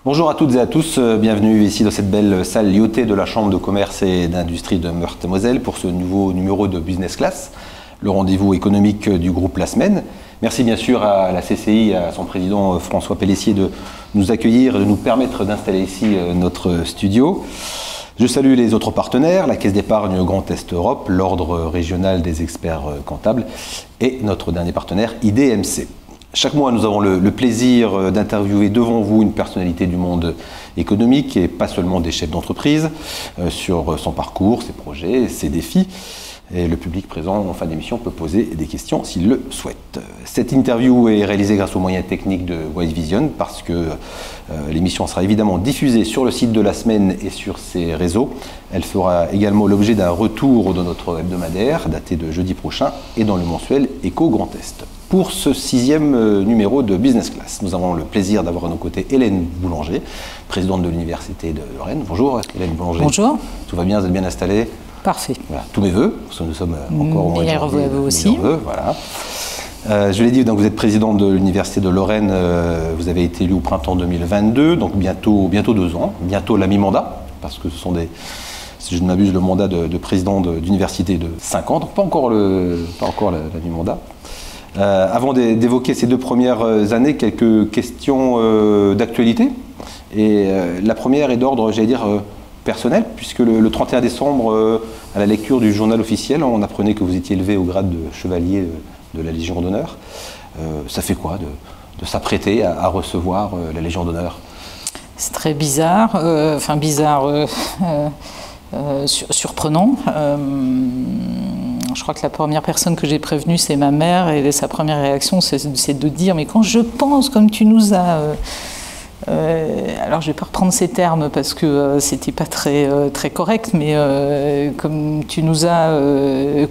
Bonjour à toutes et à tous, bienvenue ici dans cette belle salle liotée de la Chambre de commerce et d'industrie de Meurthe-et-Moselle pour ce nouveau numéro de Business Class, le rendez-vous économique du groupe La Semaine. Merci bien sûr à la CCI, à son président François Pellessier de nous accueillir et de nous permettre d'installer ici notre studio. Je salue les autres partenaires, la Caisse d'épargne Grand Est Europe, l'Ordre régional des experts comptables et notre dernier partenaire IDMC. Chaque mois, nous avons le plaisir d'interviewer devant vous une personnalité du monde économique et pas seulement des chefs d'entreprise sur son parcours, ses projets, ses défis. Et le public présent en fin d'émission peut poser des questions s'il le souhaite. Cette interview est réalisée grâce aux moyens techniques de Wise Vision parce que l'émission sera évidemment diffusée sur le site de La Semaine et sur ses réseaux. Elle fera également l'objet d'un retour dans notre hebdomadaire daté de jeudi prochain et dans le mensuel Éco Grand Est. Pour ce 6e numéro de Business Class, nous avons le plaisir d'avoir à nos côtés Hélène Boulanger, présidente de l'Université de Lorraine. Bonjour Hélène Boulanger. Bonjour. Tout va bien, vous êtes bien installée? Parfait. Voilà, tous mes voeux, parce que nous sommes encore au mois de janvier. Meilleurs vœux à vous aussi. Voilà. Je l'ai dit, donc vous êtes présidente de l'Université de Lorraine, vous avez été élue au printemps 2022, donc bientôt 2 ans, bientôt la mi-mandat, parce que ce sont des, si je ne m'abuse, le mandat de président d'université de 5 ans, donc pas encore la mi-mandat. Avant d'évoquer ces 2 premières années, quelques questions d'actualité. Et la première est d'ordre, j'allais dire, personnel, puisque le 31 décembre, à la lecture du journal officiel, on apprenait que vous étiez élevé au grade de chevalier de la Légion d'honneur. Ça fait quoi de s'apprêter à recevoir la Légion d'honneur? C'est très bizarre, surprenant. Je crois que la première personne que j'ai prévenue, c'est ma mère, et sa première réaction, c'est de dire « mais quand je pense comme tu nous as… alors je ne vais pas reprendre ces termes parce que c'était pas très correct, mais comme tu nous as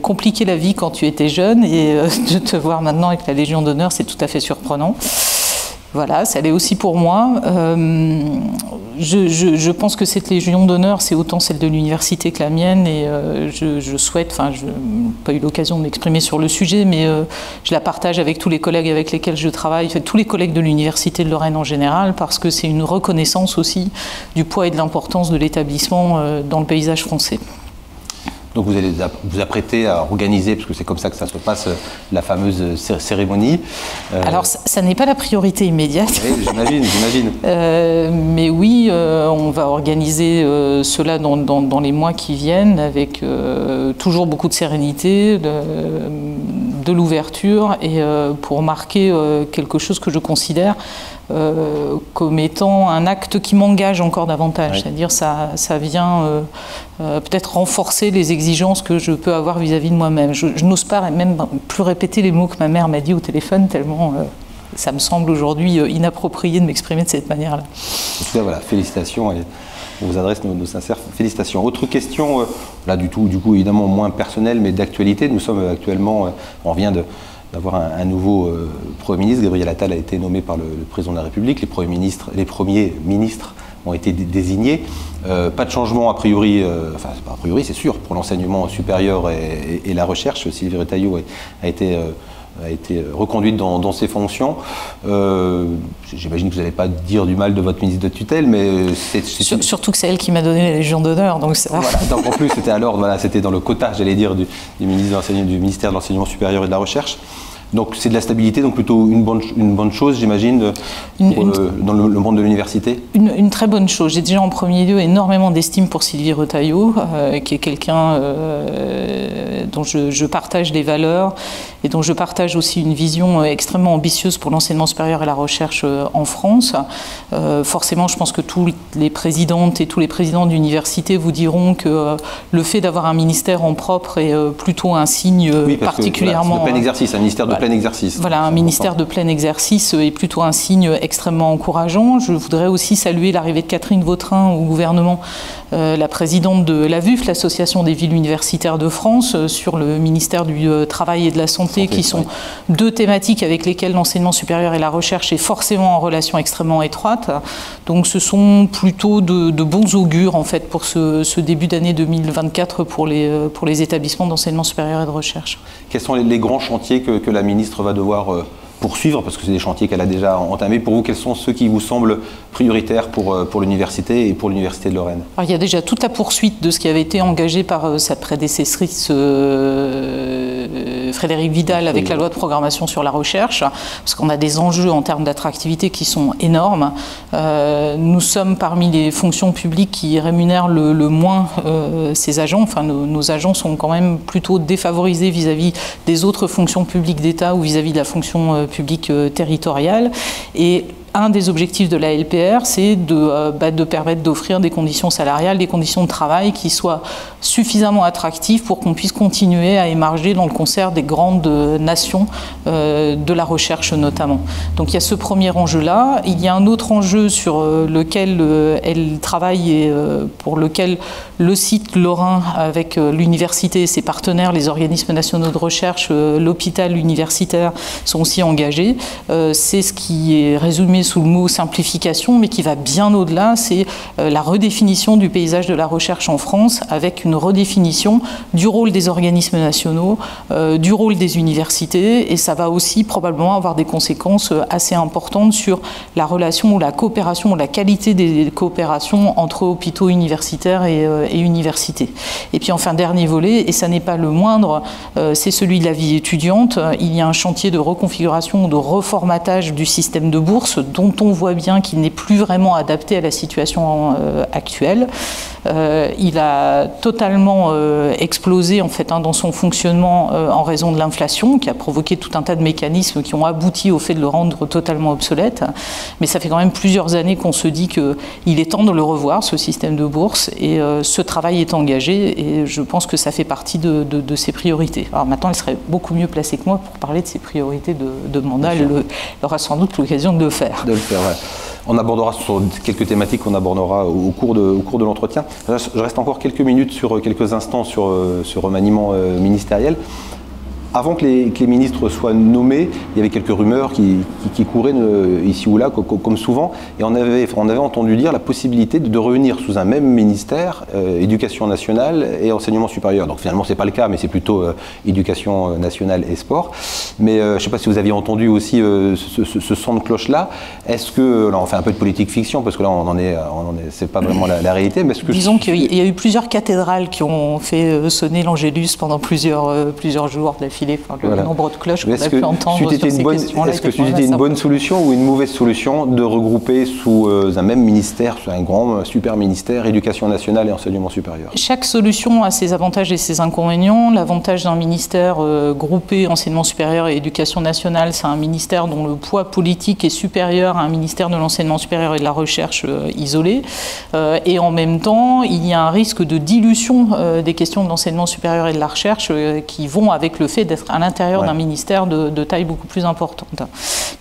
compliqué la vie quand tu étais jeune, et de te voir maintenant avec la Légion d'honneur, c'est tout à fait surprenant. Voilà, ça l'est aussi pour moi. Je pense que cette Légion d'honneur, c'est autant celle de l'université que la mienne, et je souhaite, je n'ai pas eu l'occasion de m'exprimer sur le sujet, mais je la partage avec tous les collègues avec lesquels je travaille, tous les collègues de l'Université de Lorraine en général, parce que c'est une reconnaissance aussi du poids et de l'importance de l'établissement dans le paysage français. Donc vous allez vous apprêter à organiser, parce que c'est comme ça que ça se passe, la fameuse cérémonie. Alors ça n'est pas la priorité immédiate. Oui, j'imagine. Mais oui, on va organiser cela dans les mois qui viennent, avec toujours beaucoup de sérénité, de l'ouverture, et pour marquer quelque chose que je considère comme étant un acte qui m'engage encore davantage. Oui. C'est-à-dire ça vient peut-être renforcer les exigences que je peux avoir vis-à-vis de moi-même. Je n'ose pas même plus répéter les mots que ma mère m'a dit au téléphone, tellement ça me semble aujourd'hui inapproprié de m'exprimer de cette manière-là. En tout cas, voilà, félicitations, et on vous adresse nos sincères félicitations. Autre question, là du coup évidemment moins personnelle, mais d'actualité. Nous sommes actuellement, on vient d'avoir un nouveau Premier ministre. Gabriel Attal a été nommé par le Président de la République. Les premiers ministres ont été désignés. Pas de changement a priori, pas a priori, c'est sûr, pour l'enseignement supérieur et la recherche. Sylvie Retailleau a été reconduite dans ses fonctions. J'imagine que vous n'allez pas dire du mal de votre ministre de tutelle, mais surtout que c'est elle qui m'a donné la Légion d'honneur, donc ça… Voilà, donc en plus c'était alors, voilà, c'était dans le quota, j'allais dire, du ministère de l'enseignement supérieur et de la recherche. Donc c'est de la stabilité, donc plutôt une bonne chose, j'imagine, dans le monde de l'université. Une très bonne chose. J'ai déjà en premier lieu énormément d'estime pour Sylvie Retailleau, qui est quelqu'un dont je partage les valeurs et dont je partage aussi une vision extrêmement ambitieuse pour l'enseignement supérieur et la recherche en France. Forcément, je pense que toutes les présidentes et tous les présidents d'université vous diront que le fait d'avoir un ministère en propre est plutôt un signe particulièrement… Voilà, c'est de plein exercice, un ministère de plein exercice. Voilà, un ministère de plein exercice est plutôt un signe extrêmement encourageant. Je voudrais aussi saluer l'arrivée de Catherine Vautrin au gouvernement, la présidente de l'AVUF, l'Association des villes universitaires de France, sur le ministère du Travail et de la Santé, qui sont deux thématiques avec lesquelles l'enseignement supérieur et la recherche est forcément en relation extrêmement étroite. Donc ce sont plutôt de bons augures en fait pour ce début d'année 2024 pour les établissements d'enseignement supérieur et de recherche. Quels sont les grands chantiers que la ministre va devoir poursuivre, parce que c'est des chantiers qu'elle a déjà entamés. Pour vous, quels sont ceux qui vous semblent prioritaires pour l'université et pour l'université de Lorraine? Alors, il y a déjà toute la poursuite de ce qui avait été engagé par sa prédécessrice Frédérique Vidal avec la loi de programmation sur la recherche, parce qu'on a des enjeux en termes d'attractivité qui sont énormes. Nous sommes parmi les fonctions publiques qui rémunèrent le moins ces agents. Enfin, nos agents sont quand même plutôt défavorisés vis-à-vis des autres fonctions publiques d'État ou vis-à-vis de la fonction publique territoriale. Et un des objectifs de la LPR, c'est de permettre d'offrir des conditions salariales, des conditions de travail qui soient suffisamment attractives pour qu'on puisse continuer à émerger dans le concert des grandes nations de la recherche notamment. Donc il y a ce premier enjeu-là. Il y a un autre enjeu sur lequel elle travaille et pour lequel le site lorrain avec l'université et ses partenaires, les organismes nationaux de recherche, l'hôpital universitaire sont aussi engagés. C'est ce qui est résumé sous le mot simplification, mais qui va bien au-delà, c'est la redéfinition du paysage de la recherche en France, avec une redéfinition du rôle des organismes nationaux, du rôle des universités, et ça va aussi probablement avoir des conséquences assez importantes sur la relation ou la coopération, ou la qualité des coopérations entre hôpitaux universitaires et universités. Et puis enfin, dernier volet, et ça n'est pas le moindre, c'est celui de la vie étudiante. Il y a un chantier de reconfiguration, de reformatage du système de bourse, dont on voit bien qu'il n'est plus vraiment adapté à la situation actuelle. Il a totalement explosé en fait dans son fonctionnement en raison de l'inflation, qui a provoqué tout un tas de mécanismes qui ont abouti au fait de le rendre totalement obsolète. Mais ça fait quand même plusieurs années qu'on se dit qu'il est temps de le revoir, ce système de bourse, et ce travail est engagé, et je pense que ça fait partie de ses priorités. Alors maintenant, elle serait beaucoup mieux placée que moi pour parler de ses priorités de mandat. Elle aura sans doute l'occasion de le faire. Ouais. On abordera sur quelques thématiques qu'on abordera au cours de l'entretien. Je reste encore quelques minutes quelques instants sur ce remaniement ministériel. Avant que les ministres soient nommés, il y avait quelques rumeurs qui couraient ici ou là, comme souvent, et on avait entendu dire la possibilité de revenir sous un même ministère, Éducation nationale et Enseignement supérieur. Donc finalement, ce n'est pas le cas, mais c'est plutôt Éducation nationale et sport. Mais je ne sais pas si vous aviez entendu aussi ce son de cloche-là. Est-ce que, là on fait un peu de politique fiction, parce que là c'est pas vraiment la réalité, mais est-ce que... Disons qu'il y a eu plusieurs cathédrales qui ont fait sonner l'Angélus pendant plusieurs jours d'affilée. Le nombre de cloches qu'on a pu entendre sur ces questions-là. Est-ce que c'était une bonne solution ou une mauvaise solution de regrouper sous un même ministère, sous un grand super ministère, Éducation nationale et Enseignement supérieur? Chaque solution a ses avantages et ses inconvénients. L'avantage d'un ministère groupé Enseignement supérieur et Éducation nationale, c'est un ministère dont le poids politique est supérieur à un ministère de l'Enseignement supérieur et de la Recherche isolé. Et en même temps, il y a un risque de dilution des questions de l'enseignement supérieur et de la recherche qui vont avec le fait d'être à l'intérieur d'un ministère de taille beaucoup plus importante.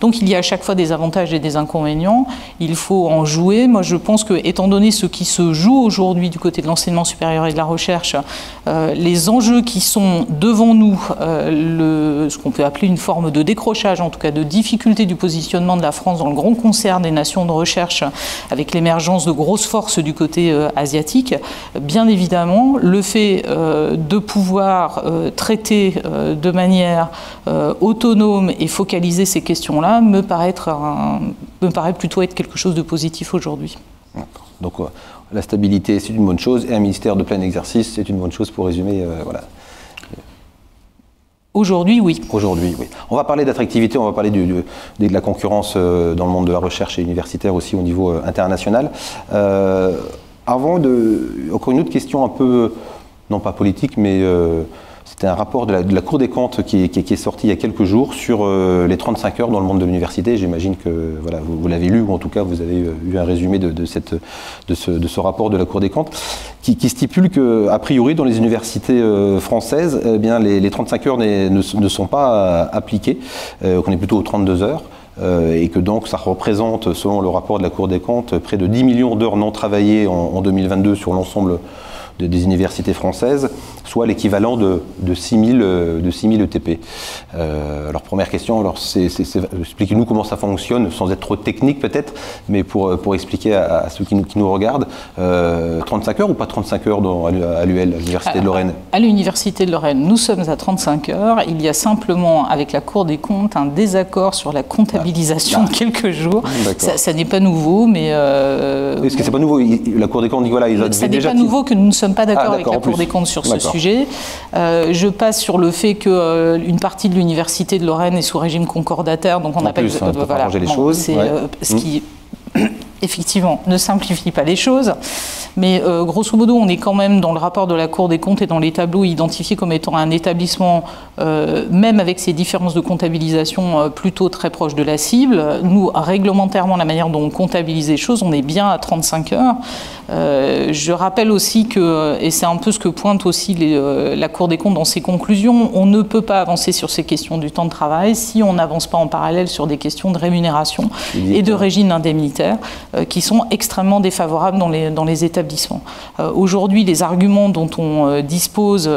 Donc il y a à chaque fois des avantages et des inconvénients. Il faut en jouer. Moi je pense que, étant donné ce qui se joue aujourd'hui du côté de l'enseignement supérieur et de la recherche, les enjeux qui sont devant nous, ce qu'on peut appeler une forme de décrochage, en tout cas de difficulté du positionnement de la France dans le grand concert des nations de recherche, avec l'émergence de grosses forces du côté asiatique, bien évidemment, le fait de pouvoir traiter de manière autonome et focaliser ces questions-là me paraît plutôt être quelque chose de positif aujourd'hui. Donc la stabilité, c'est une bonne chose, et un ministère de plein exercice, c'est une bonne chose, pour résumer. Voilà. Aujourd'hui, oui. Aujourd'hui, oui. On va parler d'attractivité, on va parler de la concurrence dans le monde de la recherche et universitaire aussi au niveau international. Encore une autre question un peu, non pas politique, mais c'était un rapport de la Cour des comptes qui est sorti il y a quelques jours sur les 35 heures dans le monde de l'université. J'imagine que voilà, vous l'avez lu, ou en tout cas vous avez eu un résumé de ce rapport de la Cour des comptes qui stipule qu'a priori dans les universités françaises, eh bien, les 35 heures ne sont pas appliquées, qu'on est plutôt aux 32 heures. et que donc ça représente, selon le rapport de la Cour des comptes, près de 10 millions d'heures non travaillées en 2022 sur l'ensemble des universités françaises, soit l'équivalent de 6 000 ETP. Alors première question, expliquez-nous comment ça fonctionne, sans être trop technique peut-être, mais pour expliquer à ceux qui nous regardent, 35 heures ou pas 35 heures à l'UL, à l'Université de Lorraine? À l'Université de Lorraine, nous sommes à 35 heures. Il y a simplement, avec la Cour des comptes, un désaccord sur la comptabilisation de quelques jours. Ça n'est pas nouveau, mais... Est-ce que c'est pas nouveau? La Cour des comptes dit voilà, ils ont déjà... Ça n'est pas nouveau que nous ne sommes pas d'accord avec la Cour des comptes sur ce sujet. Je passe sur le fait qu'une partie de l'Université de Lorraine est sous régime concordataire, donc on appelle... Voilà, les choses. C'est ce qui... effectivement, ne simplifie pas les choses, mais grosso modo, on est quand même dans le rapport de la Cour des comptes et dans les tableaux identifiés comme étant un établissement, même avec ces différences de comptabilisation, plutôt très proche de la cible. Nous, réglementairement, la manière dont on comptabilise les choses, on est bien à 35 heures. Je rappelle aussi que, et c'est un peu ce que pointe aussi la Cour des comptes dans ses conclusions, on ne peut pas avancer sur ces questions du temps de travail si on n'avance pas en parallèle sur des questions de rémunération et de régime indemnitaire qui sont extrêmement défavorables dans les établissements. Aujourd'hui, les arguments dont on dispose,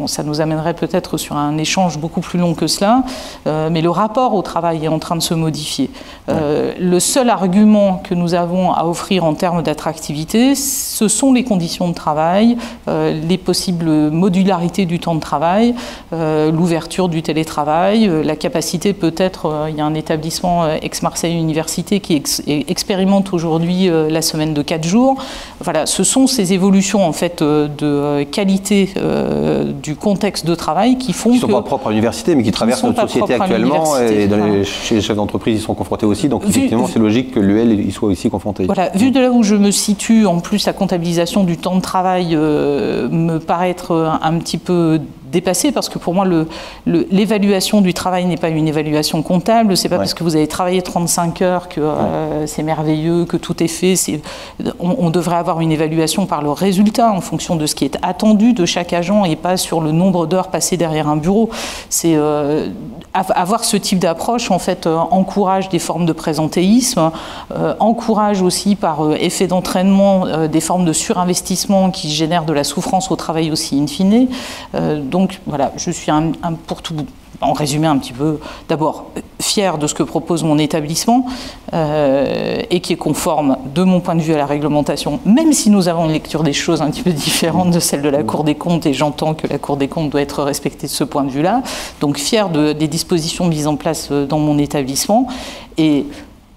ça nous amènerait peut-être sur un échange beaucoup plus long que cela, mais le rapport au travail est en train de se modifier. Le seul argument que nous avons à offrir en termes d'attractivité, ce sont les conditions de travail, les possibles modularités du temps de travail, l'ouverture du télétravail, la capacité peut-être, il y a un établissement ex-Marseille Université qui expérimente aujourd'hui la semaine de 4 jours. Voilà, ce sont ces évolutions en fait de qualité du contexte de travail qui font qui ne sont pas propres à l'université, mais qui traversent notre société actuellement, et chez les chefs d'entreprise, ils sont confrontés aussi. Donc effectivement, c'est logique que l'UL y soit aussi confronté. Voilà, vu de là où je me situe, en plus la comptabilisation du temps de travail me paraît être un petit peu dépassé, parce que pour moi l'évaluation du travail n'est pas une évaluation comptable. C'est pas parce que vous avez travaillé 35 heures que c'est merveilleux, que tout est fait. On devrait avoir une évaluation par le résultat en fonction de ce qui est attendu de chaque agent et pas sur le nombre d'heures passées derrière un bureau. C'est avoir ce type d'approche en fait encourage des formes de présentéisme, encourage aussi par effet d'entraînement des formes de surinvestissement qui génèrent de la souffrance au travail aussi in fine. Donc voilà, je suis pour tout, en résumé un petit peu, d'abord fier de ce que propose mon établissement et qui est conforme de mon point de vue à la réglementation, même si nous avons une lecture des choses un petit peu différente de celle de la Cour des comptes, et j'entends que la Cour des comptes doit être respectée de ce point de vue-là. Donc fier des dispositions mises en place dans mon établissement et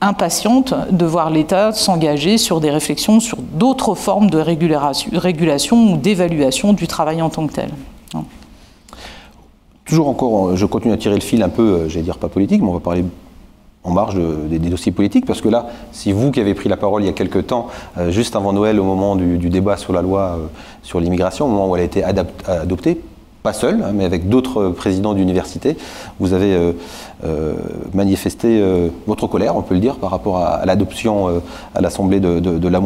impatiente de voir l'État s'engager sur des réflexions sur d'autres formes de régulation ou d'évaluation du travail en tant que tel. Toujours encore, je continue à tirer le fil un peu, j'allais dire pas politique, mais on va parler en marge des dossiers politiques, parce que là, c'est vous qui avez pris la parole il y a quelques temps, juste avant Noël, au moment du débat sur la loi sur l'immigration, au moment où elle a été adoptée, pas seul, mais avec d'autres présidents d'université, vous avez manifesté votre colère, on peut le dire, par rapport à l'adoption à l'Assemblée de la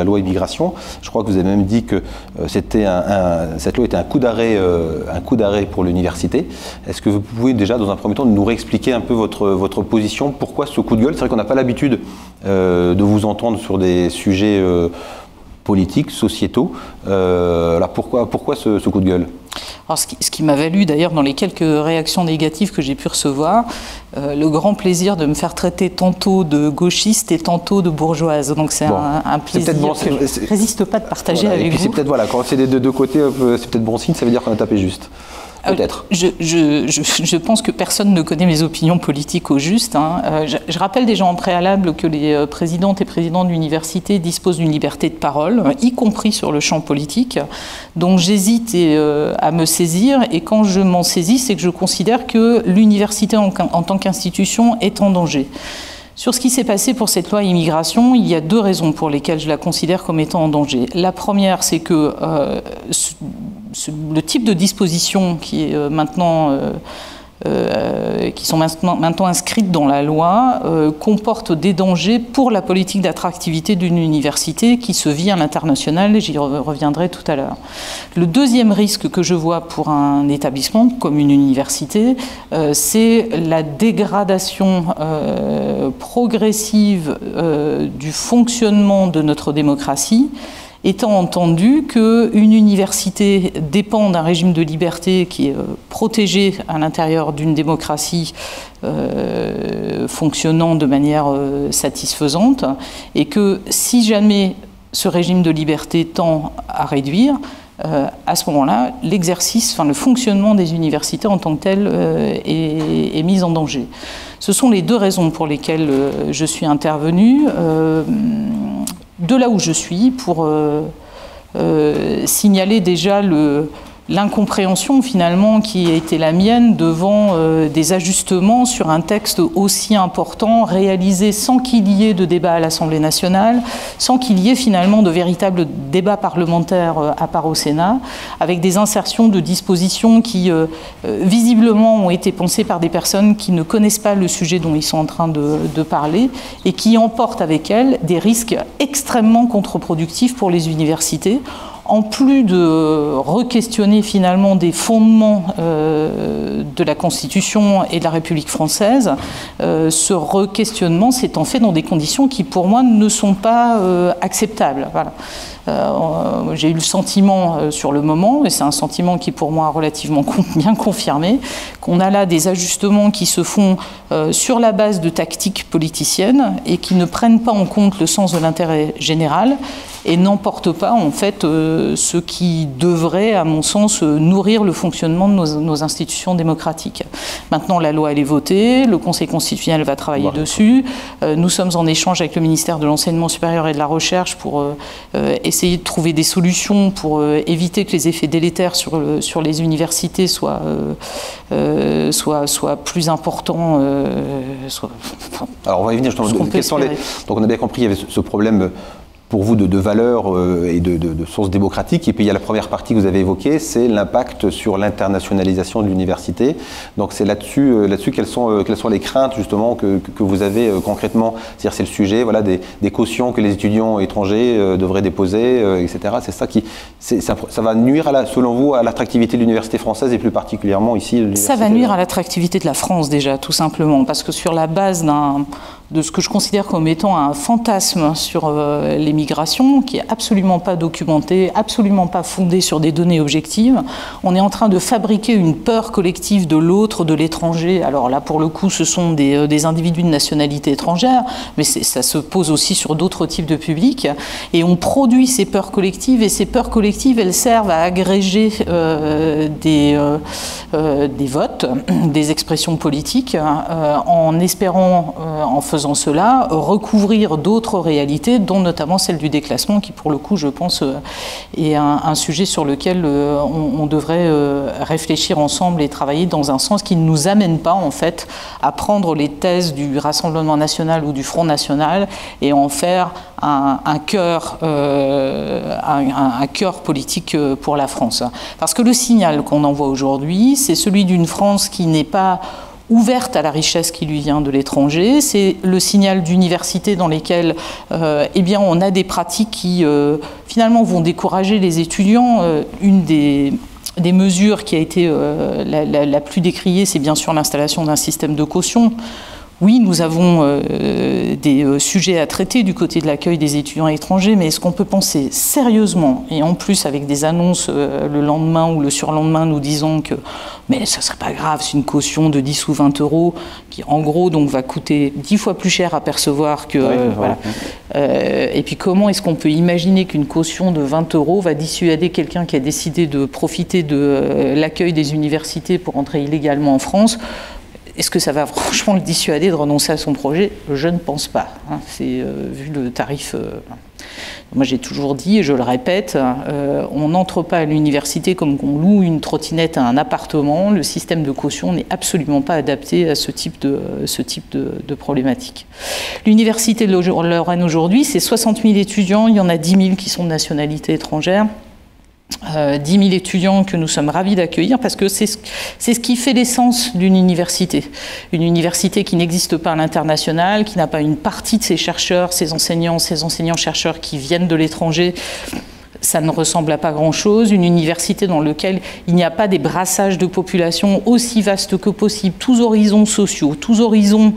loi immigration. Je crois que vous avez même dit que cette loi était un coup d'arrêt pour l'université. Est-ce que vous pouvez déjà, dans un premier temps, nous réexpliquer un peu votre position? Pourquoi ce coup de gueule? C'est vrai qu'on n'a pas l'habitude de vous entendre sur des sujets politiques, sociétaux. Pourquoi ce coup de gueule? Alors, ce qui m'a valu d'ailleurs dans les quelques réactions négatives que j'ai pu recevoir, le grand plaisir de me faire traiter tantôt de gauchiste et tantôt de bourgeoise. Donc c'est un plaisir que je ne résiste pas de partager avec vous. C'est peut-être, quand c'est des deux côtés, c'est peut-être bon signe, ça veut dire qu'on a tapé juste. Peut-être. Je pense que personne ne connaît mes opinions politiques au juste. Je rappelle déjà en préalable que les présidentes et présidents de l'université disposent d'une liberté de parole, y compris sur le champ politique, dont j'hésite à me saisir. Et quand je m'en saisis, c'est que je considère que l'université en tant qu'institution est en danger. Sur ce qui s'est passé pour cette loi immigration, il y a deux raisons pour lesquelles je la considère comme étant en danger. La première, c'est que le type de disposition qui est maintenant qui sont maintenant inscrites dans la loi, comportent des dangers pour la politique d'attractivité d'une université qui se vit à l'international, et j'y reviendrai tout à l'heure. Le deuxième risque que je vois pour un établissement comme une université, c'est la dégradation progressive du fonctionnement de notre démocratie, étant entendu qu'une université dépend d'un régime de liberté qui est protégé à l'intérieur d'une démocratie fonctionnant de manière satisfaisante, et que si jamais ce régime de liberté tend à réduire, à ce moment-là, l'exercice, le fonctionnement des universités en tant que tel est mis en danger. Ce sont les deux raisons pour lesquelles je suis intervenue. De là où je suis, pour signaler déjà l'incompréhension finalement qui a été la mienne devant des ajustements sur un texte aussi important réalisé sans qu'il y ait de débat à l'Assemblée nationale, sans qu'il y ait finalement de véritables débats parlementaires à part au Sénat, avec des insertions de dispositions qui visiblement ont été pensées par des personnes qui ne connaissent pas le sujet dont ils sont en train de parler, et qui emportent avec elles des risques extrêmement contre-productifs pour les universités, en plus de re-questionner finalement des fondements de la Constitution et de la République française. Ce re-questionnement s'étant fait dans des conditions qui, pour moi, ne sont pas acceptables. Voilà. J'ai eu le sentiment sur le moment, et c'est un sentiment qui pour moi a relativement bien confirmé, qu'on a là des ajustements qui se font sur la base de tactiques politiciennes et qui ne prennent pas en compte le sens de l'intérêt général et n'emportent pas en fait ce qui devrait, à mon sens, nourrir le fonctionnement de nos institutions démocratiques. Maintenant, la loi elle est votée, le Conseil constitutionnel va travailler dessus, nous sommes en échange avec le ministère de l'Enseignement supérieur et de la Recherche pour essayer de trouver des solutions pour éviter que les effets délétères sur les universités soient plus importants. Alors on va y venir justement. Donc on a bien compris, il y avait ce problème pour vous de valeurs et de sources démocratiques. Et puis il y a la première partie que vous avez évoquée, c'est l'impact sur l'internationalisation de l'université. Donc c'est là-dessus quelles sont les craintes justement que vous avez concrètement. C'est-à-dire c'est le sujet des cautions que les étudiants étrangers devraient déposer, etc. C'est ça ça va nuire selon vous à l'attractivité de l'université française et plus particulièrement ici. Ça va nuire à l'attractivité de la France déjà, tout simplement, parce que sur la base de ce que je considère comme étant un fantasme sur l'immigration, qui est absolument pas documenté, absolument pas fondé sur des données objectives. On est en train de fabriquer une peur collective de l'autre, de l'étranger. Alors là, pour le coup, ce sont des individus de nationalité étrangère, mais ça se pose aussi sur d'autres types de publics. Et on produit ces peurs collectives, et ces peurs collectives, elles servent à agréger des votes, des expressions politiques, en espérant, en faisant cela, recouvrir d'autres réalités, dont notamment celle du déclassement, qui pour le coup, je pense, est un sujet sur lequel on devrait réfléchir ensemble et travailler dans un sens qui ne nous amène pas, en fait, à prendre les thèses du Rassemblement national ou du Front national et en faire un cœur politique pour la France. Parce que le signal qu'on envoie aujourd'hui, c'est celui d'une France qui n'est pas ouverte à la richesse qui lui vient de l'étranger. C'est le signal d'universités dans lesquelles on a des pratiques qui finalement vont décourager les étudiants. Une des mesures qui a été la plus décriée, c'est bien sûr l'installation d'un système de caution. Oui, nous avons des sujets à traiter du côté de l'accueil des étudiants étrangers, mais est-ce qu'on peut penser sérieusement, et en plus avec des annonces le lendemain ou le surlendemain nous disant que mais ça ne serait pas grave, c'est une caution de 10 ou 20 euros qui en gros donc va coûter 10 fois plus cher à percevoir que... voilà. Et puis comment est-ce qu'on peut imaginer qu'une caution de 20 euros va dissuader quelqu'un qui a décidé de profiter de l'accueil des universités pour entrer illégalement en France? Est-ce que ça va franchement le dissuader de renoncer à son projet? Je ne pense pas. C'est vu le tarif. Moi, j'ai toujours dit, et je le répète, on n'entre pas à l'université comme qu'on loue une trottinette à un appartement. Le système de caution n'est absolument pas adapté à ce type de problématique. L'université de Lorraine aujourd'hui, c'est 60 000 étudiants. Il y en a 10 000 qui sont de nationalité étrangère. 10 000 étudiants que nous sommes ravis d'accueillir parce que c'est ce qui fait l'essence d'une université. Une université qui n'existe pas à l'international, qui n'a pas une partie de ses chercheurs, ses enseignants-chercheurs qui viennent de l'étranger. Ça ne ressemble à pas grand-chose. Une université dans laquelle il n'y a pas des brassages de population aussi vastes que possible, tous horizons sociaux, tous horizons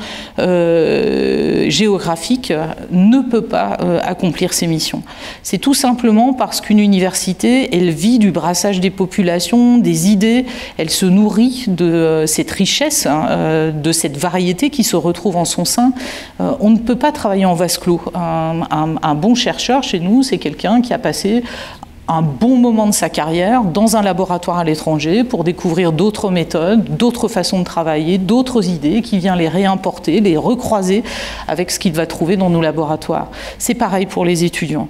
géographiques, ne peut pas accomplir ses missions. C'est tout simplement parce qu'une université, elle vit du brassage des populations, des idées, elle se nourrit de cette richesse, de cette variété qui se retrouve en son sein. On ne peut pas travailler en vase clos. Un bon chercheur chez nous, c'est quelqu'un qui a passé un bon moment de sa carrière dans un laboratoire à l'étranger pour découvrir d'autres méthodes, d'autres façons de travailler, d'autres idées, qui vient les réimporter, les recroiser avec ce qu'il va trouver dans nos laboratoires. C'est pareil pour les étudiants.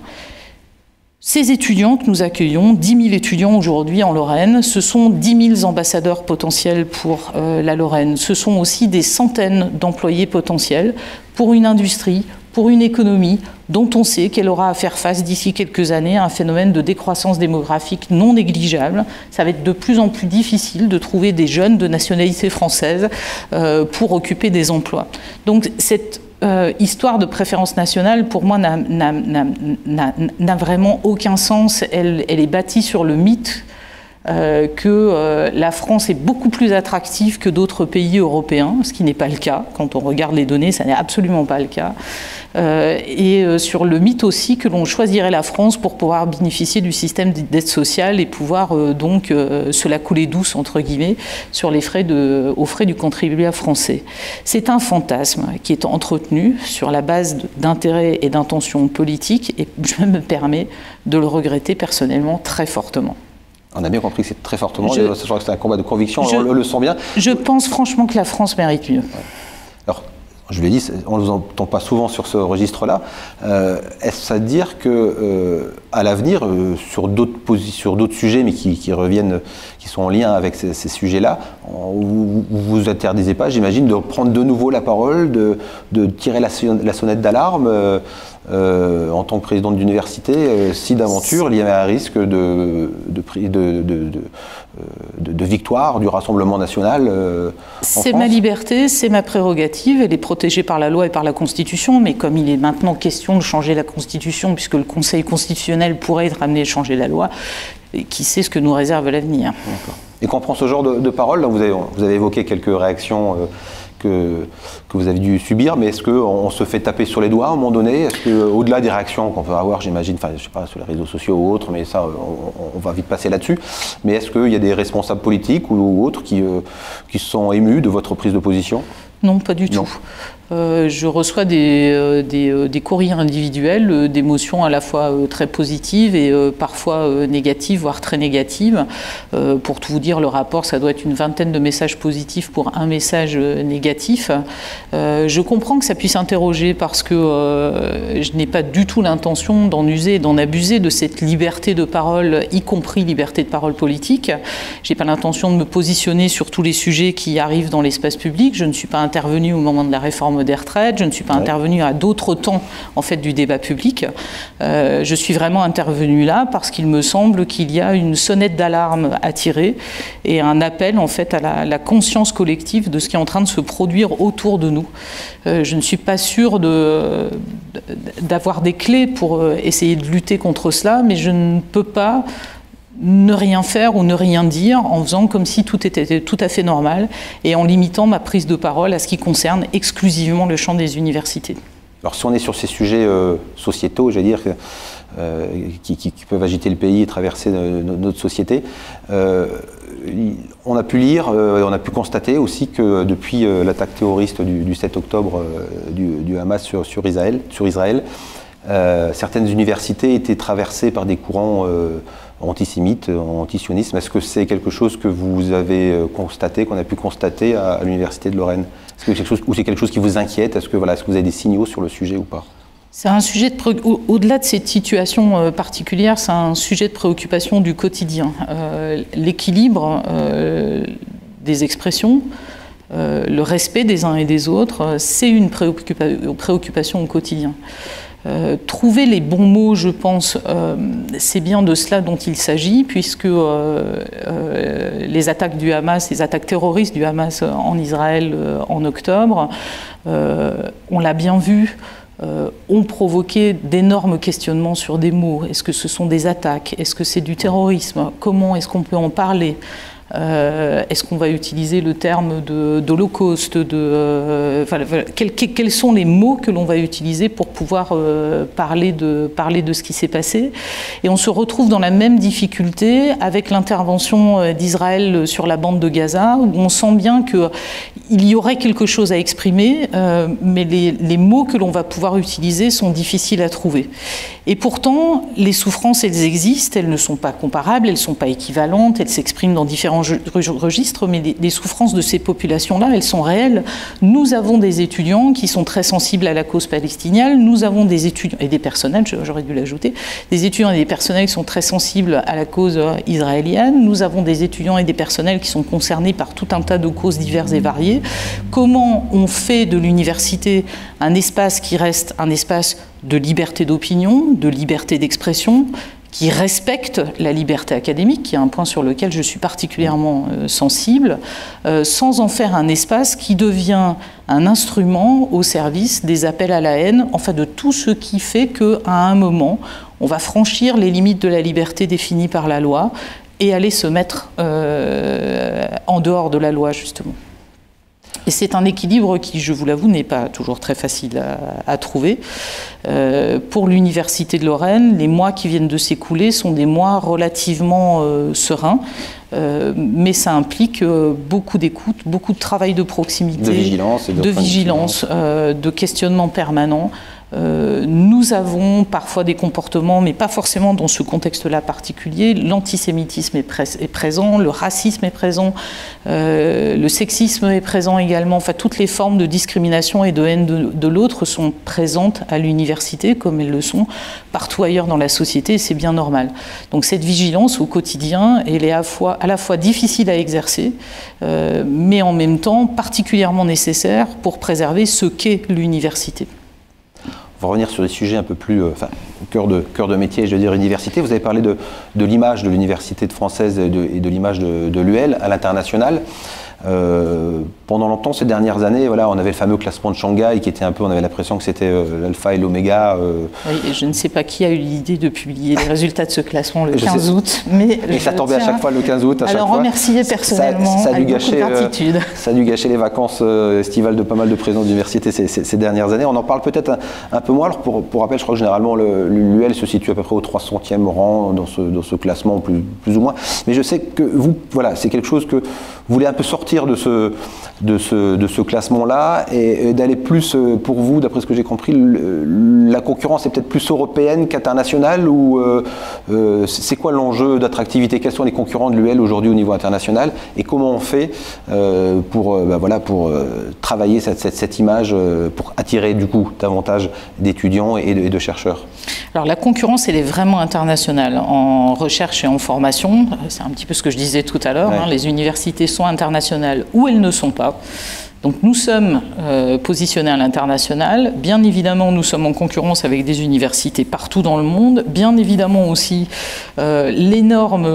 Ces étudiants que nous accueillons, 10 000 étudiants aujourd'hui en Lorraine, ce sont 10 000 ambassadeurs potentiels pour la Lorraine. Ce sont aussi des centaines d'employés potentiels pour une industrie, pour une économie dont on sait qu'elle aura à faire face d'ici quelques années à un phénomène de décroissance démographique non négligeable. Ça va être de plus en plus difficile de trouver des jeunes de nationalité française pour occuper des emplois. Donc cette histoire de préférence nationale, pour moi, n'a vraiment aucun sens. Elle est bâtie sur le mythe que la France est beaucoup plus attractive que d'autres pays européens, ce qui n'est pas le cas. Quand on regarde les données, ça n'est absolument pas le cas. Et sur le mythe aussi que l'on choisirait la France pour pouvoir bénéficier du système d'aide sociale et pouvoir donc se la couler douce, entre guillemets, sur les frais aux frais du contribuable français. C'est un fantasme qui est entretenu sur la base d'intérêts et d'intentions politiques, et je me permets de le regretter personnellement très fortement. On a bien compris que c'est très fortement, sachant que c'est un combat de conviction, on le sent bien. Je pense franchement que la France mérite mieux. Ouais. Alors, je l'ai dit, on ne nous entend pas souvent sur ce registre-là. Est-ce à dire que, à l'avenir, sur d'autres sujets, mais qui reviennent, qui sont en lien avec ces sujets-là, vous vous interdisez pas, j'imagine, de prendre de nouveau la parole, de tirer la sonnette d'alarme en tant que présidente d'université, si d'aventure il y avait un risque de victoire du Rassemblement national C'est ma liberté, c'est ma prérogative, elle est protégée par la loi et par la Constitution, mais comme il est maintenant question de changer la Constitution, puisque le Conseil constitutionnel pourrait être amené à changer la loi, qui sait ce que nous réserve l'avenir. Et quand on prend ce genre de paroles, vous avez évoqué quelques réactions que vous avez dû subir, mais est-ce qu'on se fait taper sur les doigts à un moment donné? Est-ce qu'au-delà des réactions qu'on peut avoir, j'imagine, enfin, je sais pas, sur les réseaux sociaux ou autres, mais ça, on va vite passer là-dessus, mais est-ce qu'il y a des responsables politiques ou autres qui se sont émus de votre prise de position? Non, pas du tout. Je reçois des courriers individuels, d'émotions à la fois très positives et parfois négatives, voire très négatives. Pour tout vous dire, le rapport, ça doit être une vingtaine de messages positifs pour un message négatif. Je comprends que ça puisse interroger parce que je n'ai pas du tout l'intention d'en user et d'en abuser de cette liberté de parole, y compris liberté de parole politique. Je n'ai pas l'intention de me positionner sur tous les sujets qui arrivent dans l'espace public. Je ne suis pas intervenue au moment de la réforme des retraites, je ne suis pas intervenue à d'autres temps en fait du débat public. Je suis vraiment intervenue là parce qu'il me semble qu'il y a une sonnette d'alarme à tirer et un appel en fait à la conscience collective de ce qui est en train de se produire autour de nous. Je ne suis pas sûre d'avoir des clés pour essayer de lutter contre cela, mais je ne peux pas ne rien faire ou ne rien dire en faisant comme si tout était tout à fait normal et en limitant ma prise de parole à ce qui concerne exclusivement le champ des universités. Alors si on est sur ces sujets sociétaux, j'allais dire, qui peuvent agiter le pays et traverser notre société, on a pu lire, on a pu constater aussi que depuis l'attaque terroriste du 7 octobre du Hamas sur Israël, certaines universités étaient traversées par des courants antisémites, antisionisme. Est-ce que c'est quelque chose que vous avez constaté, qu'on a pu constater à l'Université de Lorraine? Est-ce que c'est quelque chose qui vous inquiète? Est-ce que vous avez des signaux sur le sujet ou pas? C'est un sujet au-delà de cette situation particulière, c'est un sujet de préoccupation du quotidien. L'équilibre des expressions, le respect des uns et des autres, c'est une préoccupation au quotidien. Trouver les bons mots, je pense, c'est bien de cela dont il s'agit, puisque les attaques du Hamas, les attaques terroristes du Hamas en Israël en octobre, on l'a bien vu, ont provoqué d'énormes questionnements sur des mots. Est-ce que ce sont des attaques? Est-ce que c'est du terrorisme? Comment est-ce qu'on peut en parler? Est-ce qu'on va utiliser le terme d'holocauste, quels sont les mots que l'on va utiliser pour pouvoir parler de ce qui s'est passé? Et on se retrouve dans la même difficulté avec l'intervention d'Israël sur la bande de Gaza, où on sent bien qu'il y aurait quelque chose à exprimer, mais les mots que l'on va pouvoir utiliser sont difficiles à trouver. Et pourtant, les souffrances, elles existent, elles ne sont pas comparables, elles ne sont pas équivalentes, elles s'expriment dans différents registres, mais les souffrances de ces populations-là, elles sont réelles. Nous avons des étudiants qui sont très sensibles à la cause palestinienne, nous avons des étudiants, et des personnels, j'aurais dû l'ajouter, des étudiants et des personnels qui sont très sensibles à la cause israélienne, nous avons des étudiants et des personnels qui sont concernés par tout un tas de causes diverses et variées. Comment on fait de l'université un espace qui reste un espace de liberté d'opinion, de liberté d'expression, qui respecte la liberté académique, qui est un point sur lequel je suis particulièrement sensible, sans en faire un espace qui devient un instrument au service des appels à la haine, enfin de tout ce qui fait qu'à un moment, on va franchir les limites de la liberté définies par la loi et aller se mettre en dehors de la loi, justement. Et c'est un équilibre qui, je vous l'avoue, n'est pas toujours très facile à trouver. Pour l'Université de Lorraine, les mois qui viennent de s'écouler sont des mois relativement sereins, mais ça implique beaucoup d'écoute, beaucoup de travail de proximité, de vigilance, de questionnement permanent. Nous avons parfois des comportements, mais pas forcément dans ce contexte-là particulier. L'antisémitisme est présent, le racisme est présent, le sexisme est présent également. Enfin, toutes les formes de discrimination et de haine de l'autre sont présentes à l'université, comme elles le sont partout ailleurs dans la société, et c'est bien normal. Donc cette vigilance au quotidien, elle est à la fois difficile à exercer, mais en même temps particulièrement nécessaire pour préserver ce qu'est l'université. On va revenir sur des sujets un peu plus cœur de métier, je veux dire université. Vous avez parlé de l'image de l'université française et de l'image de l'UL à l'international. Pendant longtemps, ces dernières années, voilà, on avait le fameux classement de Shanghai qui était un peu, on avait l'impression que c'était l'alpha et l'oméga. Oui, et je ne sais pas qui a eu l'idée de publier les résultats de ce classement le 15 août. Mais et ça tombait à chaque fois le 15 août. Alors remercier personnellement, ça a dû gâcher, avec beaucoup de gratitude. Ça a dû gâcher les vacances estivales de pas mal de présidents d'université ces dernières années. On en parle peut-être un peu moins. Alors pour rappel, je crois que généralement l'UL se situe à peu près au 300e rang dans ce classement, plus ou moins. Mais je sais que vous, voilà, c'est quelque chose que vous voulez un peu sortir de ce classement-là et d'aller plus, pour vous, d'après ce que j'ai compris, la concurrence est peut-être plus européenne qu'internationale, ou c'est quoi l'enjeu d'attractivité? Quels sont les concurrents de l'UL aujourd'hui au niveau international et comment on fait pour travailler cette image, pour attirer du coup davantage d'étudiants et de chercheurs? Alors la concurrence, elle est vraiment internationale en recherche et en formation. C'est un petit peu ce que je disais tout à l'heure. Ouais. Les universités sont internationales ou elles ne sont pas. Donc nous sommes positionnés à l'international. Bien évidemment, nous sommes en concurrence avec des universités partout dans le monde. Bien évidemment aussi, l'énorme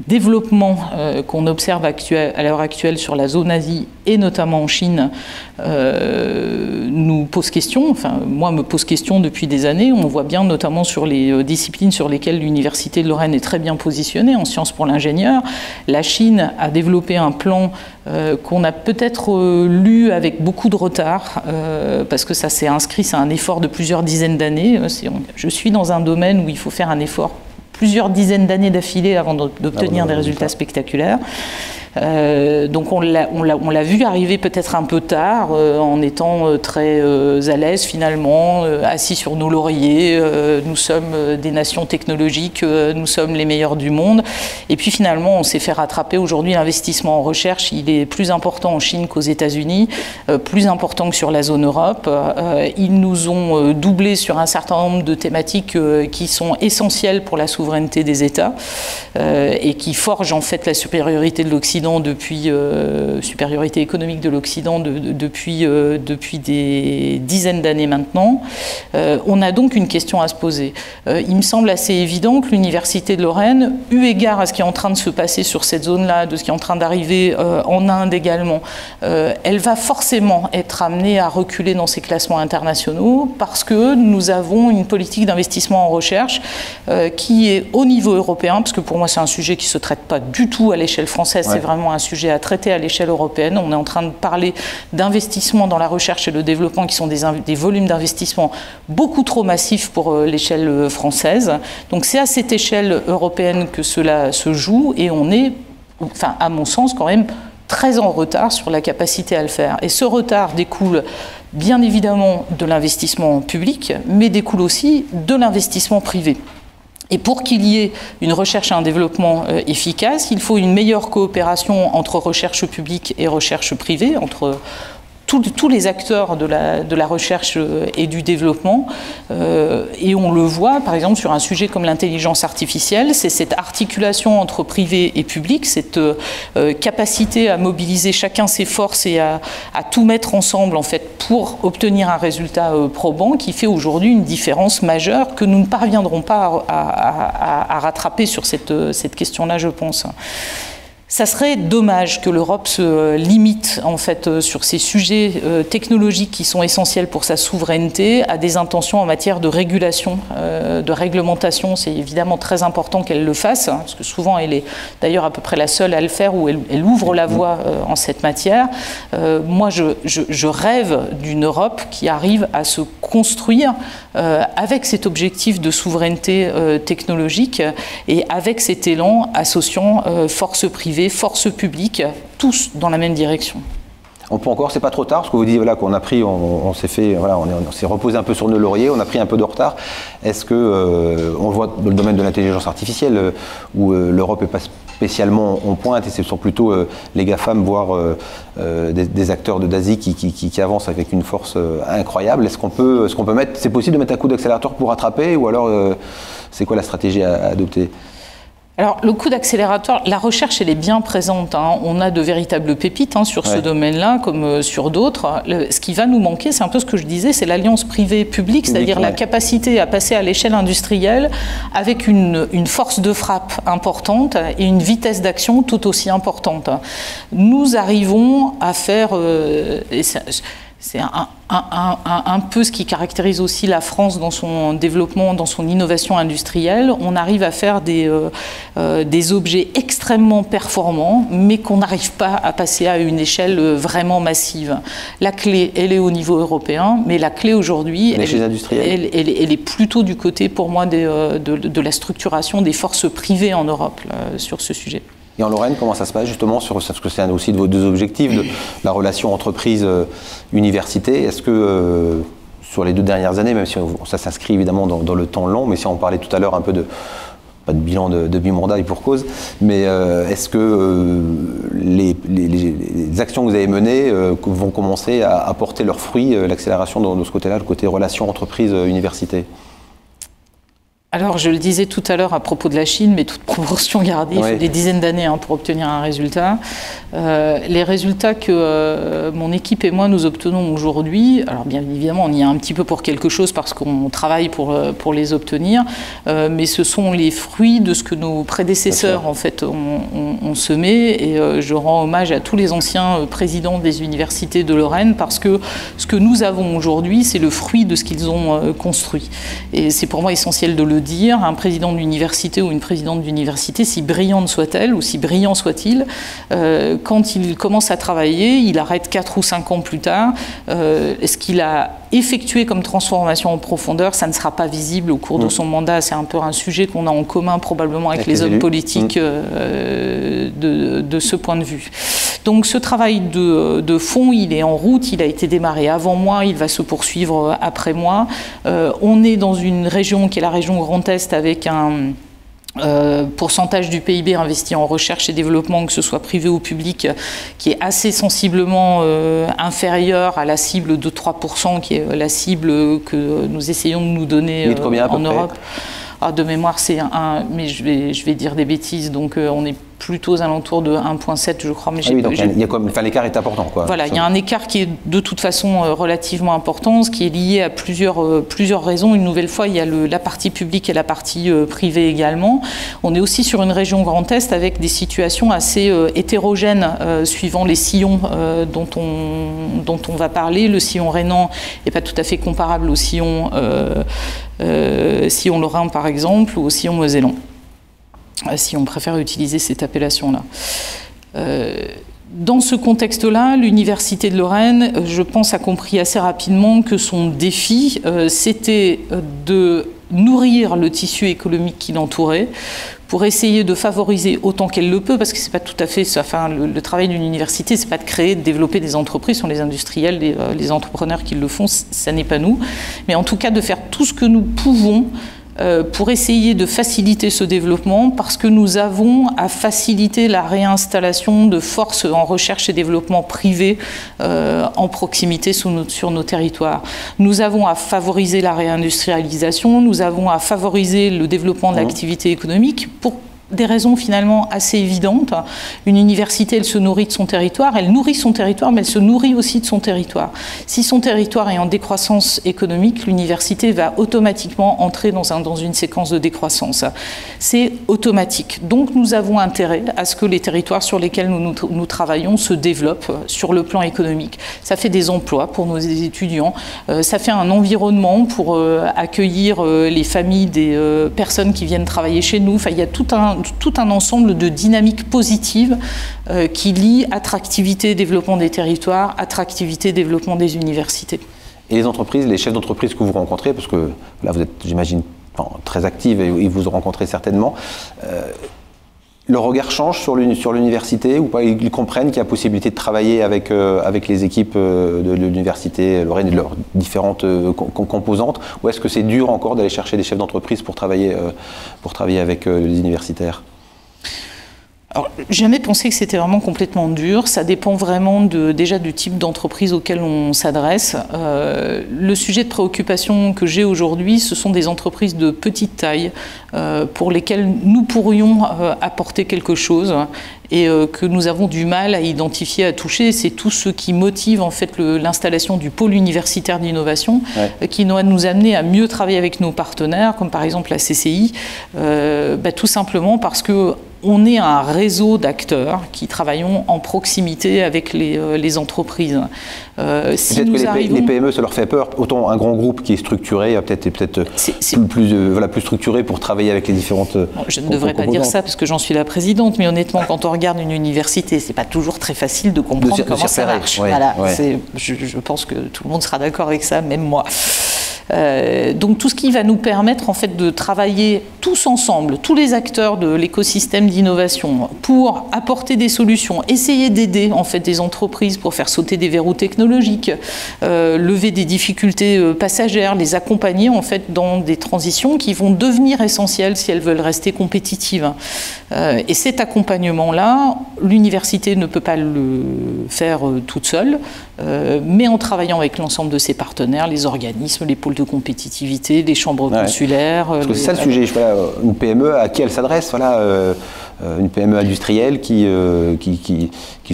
développement qu'on observe à l'heure actuelle sur la zone Asie et notamment en Chine nous pose question, enfin moi me pose question depuis des années. On voit bien notamment sur les disciplines sur lesquelles l'Université de Lorraine est très bien positionnée, en sciences pour l'ingénieur. La Chine a développé un plan qu'on a peut-être lu avec beaucoup de retard, parce que ça s'est inscrit, c'est un effort de plusieurs dizaines d'années. Je suis dans un domaine où il faut faire un effort plusieurs dizaines d'années d'affilée avant d'obtenir des résultats spectaculaires. Donc on l'a vu arriver peut-être un peu tard, en étant très à l'aise finalement, assis sur nos lauriers. Nous sommes des nations technologiques, nous sommes les meilleurs du monde. Et puis finalement, on s'est fait rattraper. Aujourd'hui, l'investissement en recherche, il est plus important en Chine qu'aux États-Unis, plus important que sur la zone Europe. Ils nous ont doublé sur un certain nombre de thématiques qui sont essentielles pour la souveraineté des États et qui forgent en fait la supériorité de l'Occident l'Occident depuis supériorité économique de l'Occident depuis des dizaines d'années maintenant. On a donc une question à se poser. Il me semble assez évident que l'Université de Lorraine, eu égard à ce qui est en train de se passer sur cette zone-là, de ce qui est en train d'arriver en Inde également, elle va forcément être amenée à reculer dans ses classements internationaux parce que nous avons une politique d'investissement en recherche qui est au niveau européen, parce que pour moi c'est un sujet qui ne se traite pas du tout à l'échelle française, c'est vraiment un sujet à traiter à l'échelle européenne. On est en train de parler d'investissements dans la recherche et le développement qui sont des volumes d'investissement beaucoup trop massifs pour l'échelle française. Donc c'est à cette échelle européenne que cela se joue et on est, enfin à mon sens quand même, très en retard sur la capacité à le faire. Et ce retard découle bien évidemment de l'investissement public, mais découle aussi de l'investissement privé. Et pour qu'il y ait une recherche et un développement efficace, il faut une meilleure coopération entre recherche publique et recherche privée, entre tous les acteurs de la recherche et du développement. Et on le voit, par exemple, sur un sujet comme l'intelligence artificielle, c'est cette articulation entre privé et public, cette capacité à mobiliser chacun ses forces et à tout mettre ensemble, en fait, pour obtenir un résultat probant, qui fait aujourd'hui une différence majeure que nous ne parviendrons pas à rattraper sur cette question-là, je pense. Ça serait dommage que l'Europe se limite en fait sur ces sujets technologiques qui sont essentiels pour sa souveraineté à des intentions en matière de régulation, de réglementation. C'est évidemment très important qu'elle le fasse, hein, parce que souvent elle est d'ailleurs à peu près la seule à le faire, où elle ouvre la voie en cette matière. Moi je rêve d'une Europe qui arrive à se construire avec cet objectif de souveraineté technologique et avec cet élan associant forces privées, forces publiques, tous dans la même direction. On peut encore, c'est pas trop tard, parce que vous dites voilà, qu'on a pris, on s'est fait, voilà, on s'est reposé un peu sur nos lauriers, on a pris un peu de retard. Est-ce que, on le voit dans le domaine de l'intelligence artificielle, où l'Europe n'est pas spécialement en pointe, et ce sont plutôt les GAFAM, voire des acteurs d'Asie qui avancent avec une force incroyable. Est-ce qu'on peut mettre, c'est possible de mettre un coup d'accélérateur pour rattraper, ou alors c'est quoi la stratégie à adopter ? Alors, le coup d'accélérateur, la recherche, elle est bien présente. Hein. On a de véritables pépites sur ce domaine-là, comme sur d'autres. Ce qui va nous manquer, c'est un peu ce que je disais, c'est l'alliance privée-publique, c'est-à-dire la capacité à passer à l'échelle industrielle avec une force de frappe importante et une vitesse d'action tout aussi importante. Nous arrivons à faire... c'est un peu ce qui caractérise aussi la France dans son développement, dans son innovation industrielle. On arrive à faire des objets extrêmement performants, mais qu'on n'arrive pas à passer à une échelle vraiment massive. La clé, elle est au niveau européen, mais la clé aujourd'hui, elle est plutôt du côté, pour moi, de la structuration des forces privées en Europe là, sur ce sujet. Et en Lorraine, comment ça se passe justement parce que c'est aussi de vos deux objectifs, de la relation entreprise-université. Est-ce que sur les 2 dernières années, même si ça s'inscrit évidemment dans le temps long, mais si on parlait tout à l'heure un peu pas de bilan de mi-mandat et pour cause, mais est-ce que les actions que vous avez menées vont commencer à porter leurs fruits, l'accélération de ce côté-là, le côté relation entreprise-université ? Alors, je le disais tout à l'heure à propos de la Chine, mais toute proportion gardée, il faut des dizaines d'années pour obtenir un résultat. Les résultats que mon équipe et moi nous obtenons aujourd'hui, alors bien évidemment, on y est un petit peu pour quelque chose parce qu'on travaille pour les obtenir, mais ce sont les fruits de ce que nos prédécesseurs en fait ont semé, et je rends hommage à tous les anciens présidents des universités de Lorraine parce que ce que nous avons aujourd'hui, c'est le fruit de ce qu'ils ont construit. Et c'est pour moi essentiel de le dire, un président d'université ou une présidente d'université, si brillante soit-elle ou si brillant soit-il, quand il commence à travailler, il arrête 4 ou 5 ans plus tard. Ce qu'il a effectué comme transformation en profondeur, ça ne sera pas visible au cours de son mandat. C'est un peu un sujet qu'on a en commun probablement avec les hommes politiques de ce point de vue. Donc ce travail de fond, il est en route, il a été démarré avant moi, il va se poursuivre après moi. On est dans une région qui est la région Grand Est avec un pourcentage du PIB investi en recherche et développement, que ce soit privé ou public, qui est assez sensiblement inférieur à la cible de 3%, qui est la cible que nous essayons de nous donner en Europe. De mémoire, c'est mais je vais dire des bêtises, donc on est plutôt aux alentours de 1,7 je crois. Mais oui, donc l'écart est important, quoi. Voilà, il y a un écart qui est de toute façon relativement important, ce qui est lié à plusieurs raisons. Une nouvelle fois, il y a la partie publique et la partie privée également. On est aussi sur une région Grand Est avec des situations assez hétérogènes suivant les sillons dont on va parler. Le sillon rhénan n'est pas tout à fait comparable au sillon lorrain par exemple ou au sillon mosellan, si on préfère utiliser cette appellation-là. Dans ce contexte-là, l'Université de Lorraine, je pense, a compris assez rapidement que son défi, c'était de nourrir le tissu économique qui l'entourait pour essayer de favoriser autant qu'elle le peut, parce que c'est pas tout à fait, enfin, le travail d'une université, c'est pas de créer, de développer des entreprises, ce sont les industriels, les entrepreneurs qui le font, ça n'est pas nous, mais en tout cas de faire tout ce que nous pouvons pour essayer de faciliter ce développement, parce que nous avons à faciliter la réinstallation de forces en recherche et développement privées en proximité sur nos territoires. Nous avons à favoriser la réindustrialisation, nous avons à favoriser le développement de l'activité économique pour des raisons finalement assez évidentes. Une université, elle se nourrit de son territoire, elle nourrit son territoire, mais elle se nourrit aussi de son territoire. Si son territoire est en décroissance économique, l'université va automatiquement entrer dans une séquence de décroissance. C'est automatique. Donc nous avons intérêt à ce que les territoires sur lesquels nous travaillons se développent sur le plan économique. Ça fait des emplois pour nos étudiants, ça fait un environnement pour accueillir les familles des personnes qui viennent travailler chez nous. Enfin, il y a tout un ensemble de dynamiques positives qui lient attractivité, développement des territoires, attractivité, développement des universités. Et les entreprises, les chefs d'entreprise que vous rencontrez, parce que là vous êtes, j'imagine, très active et vous rencontrez certainement, le regard change sur l'université ou pas? Ils comprennent qu'il y a possibilité de travailler avec les équipes de l'université Lorraine et de leurs différentes composantes, ou est-ce que c'est dur encore d'aller chercher des chefs d'entreprise pour travailler avec les universitaires? Alors, jamais pensé que c'était vraiment complètement dur. Ça dépend vraiment déjà du type d'entreprise auquel on s'adresse. Le sujet de préoccupation que j'ai aujourd'hui, ce sont des entreprises de petite taille pour lesquelles nous pourrions apporter quelque chose et que nous avons du mal à identifier, à toucher. C'est tout ce qui motive en fait l'installation du pôle universitaire d'innovation, qui doit nous amener à mieux travailler avec nos partenaires, comme par exemple la CCI, tout simplement parce que on est un réseau d'acteurs qui travaillons en proximité avec les entreprises. Si peut-être que les PME, ça leur fait peur. Autant un grand groupe qui est structuré, peut-être plus structuré pour travailler avec les différentes. Je ne devrais pas dire ça parce que j'en suis la présidente, mais honnêtement, quand on regarde une université, c'est pas toujours très facile de comprendre comment ça marche. Je pense que tout le monde sera d'accord avec ça, même moi. Donc tout ce qui va nous permettre en fait de travailler tous ensemble, tous les acteurs de l'écosystème d'innovation, pour apporter des solutions, essayer d'aider en fait des entreprises pour faire sauter des verrous technologiques, lever des difficultés passagères, les accompagner en fait dans des transitions qui vont devenir essentielles si elles veulent rester compétitives. Et cet accompagnement-là, l'université ne peut pas le faire toute seule, mais en travaillant avec l'ensemble de ses partenaires, les organismes, les pôles de compétitivité, les chambres consulaires. Parce que c'est ça le sujet. Une PME, à qui elle s'adresse? Une PME industrielle qui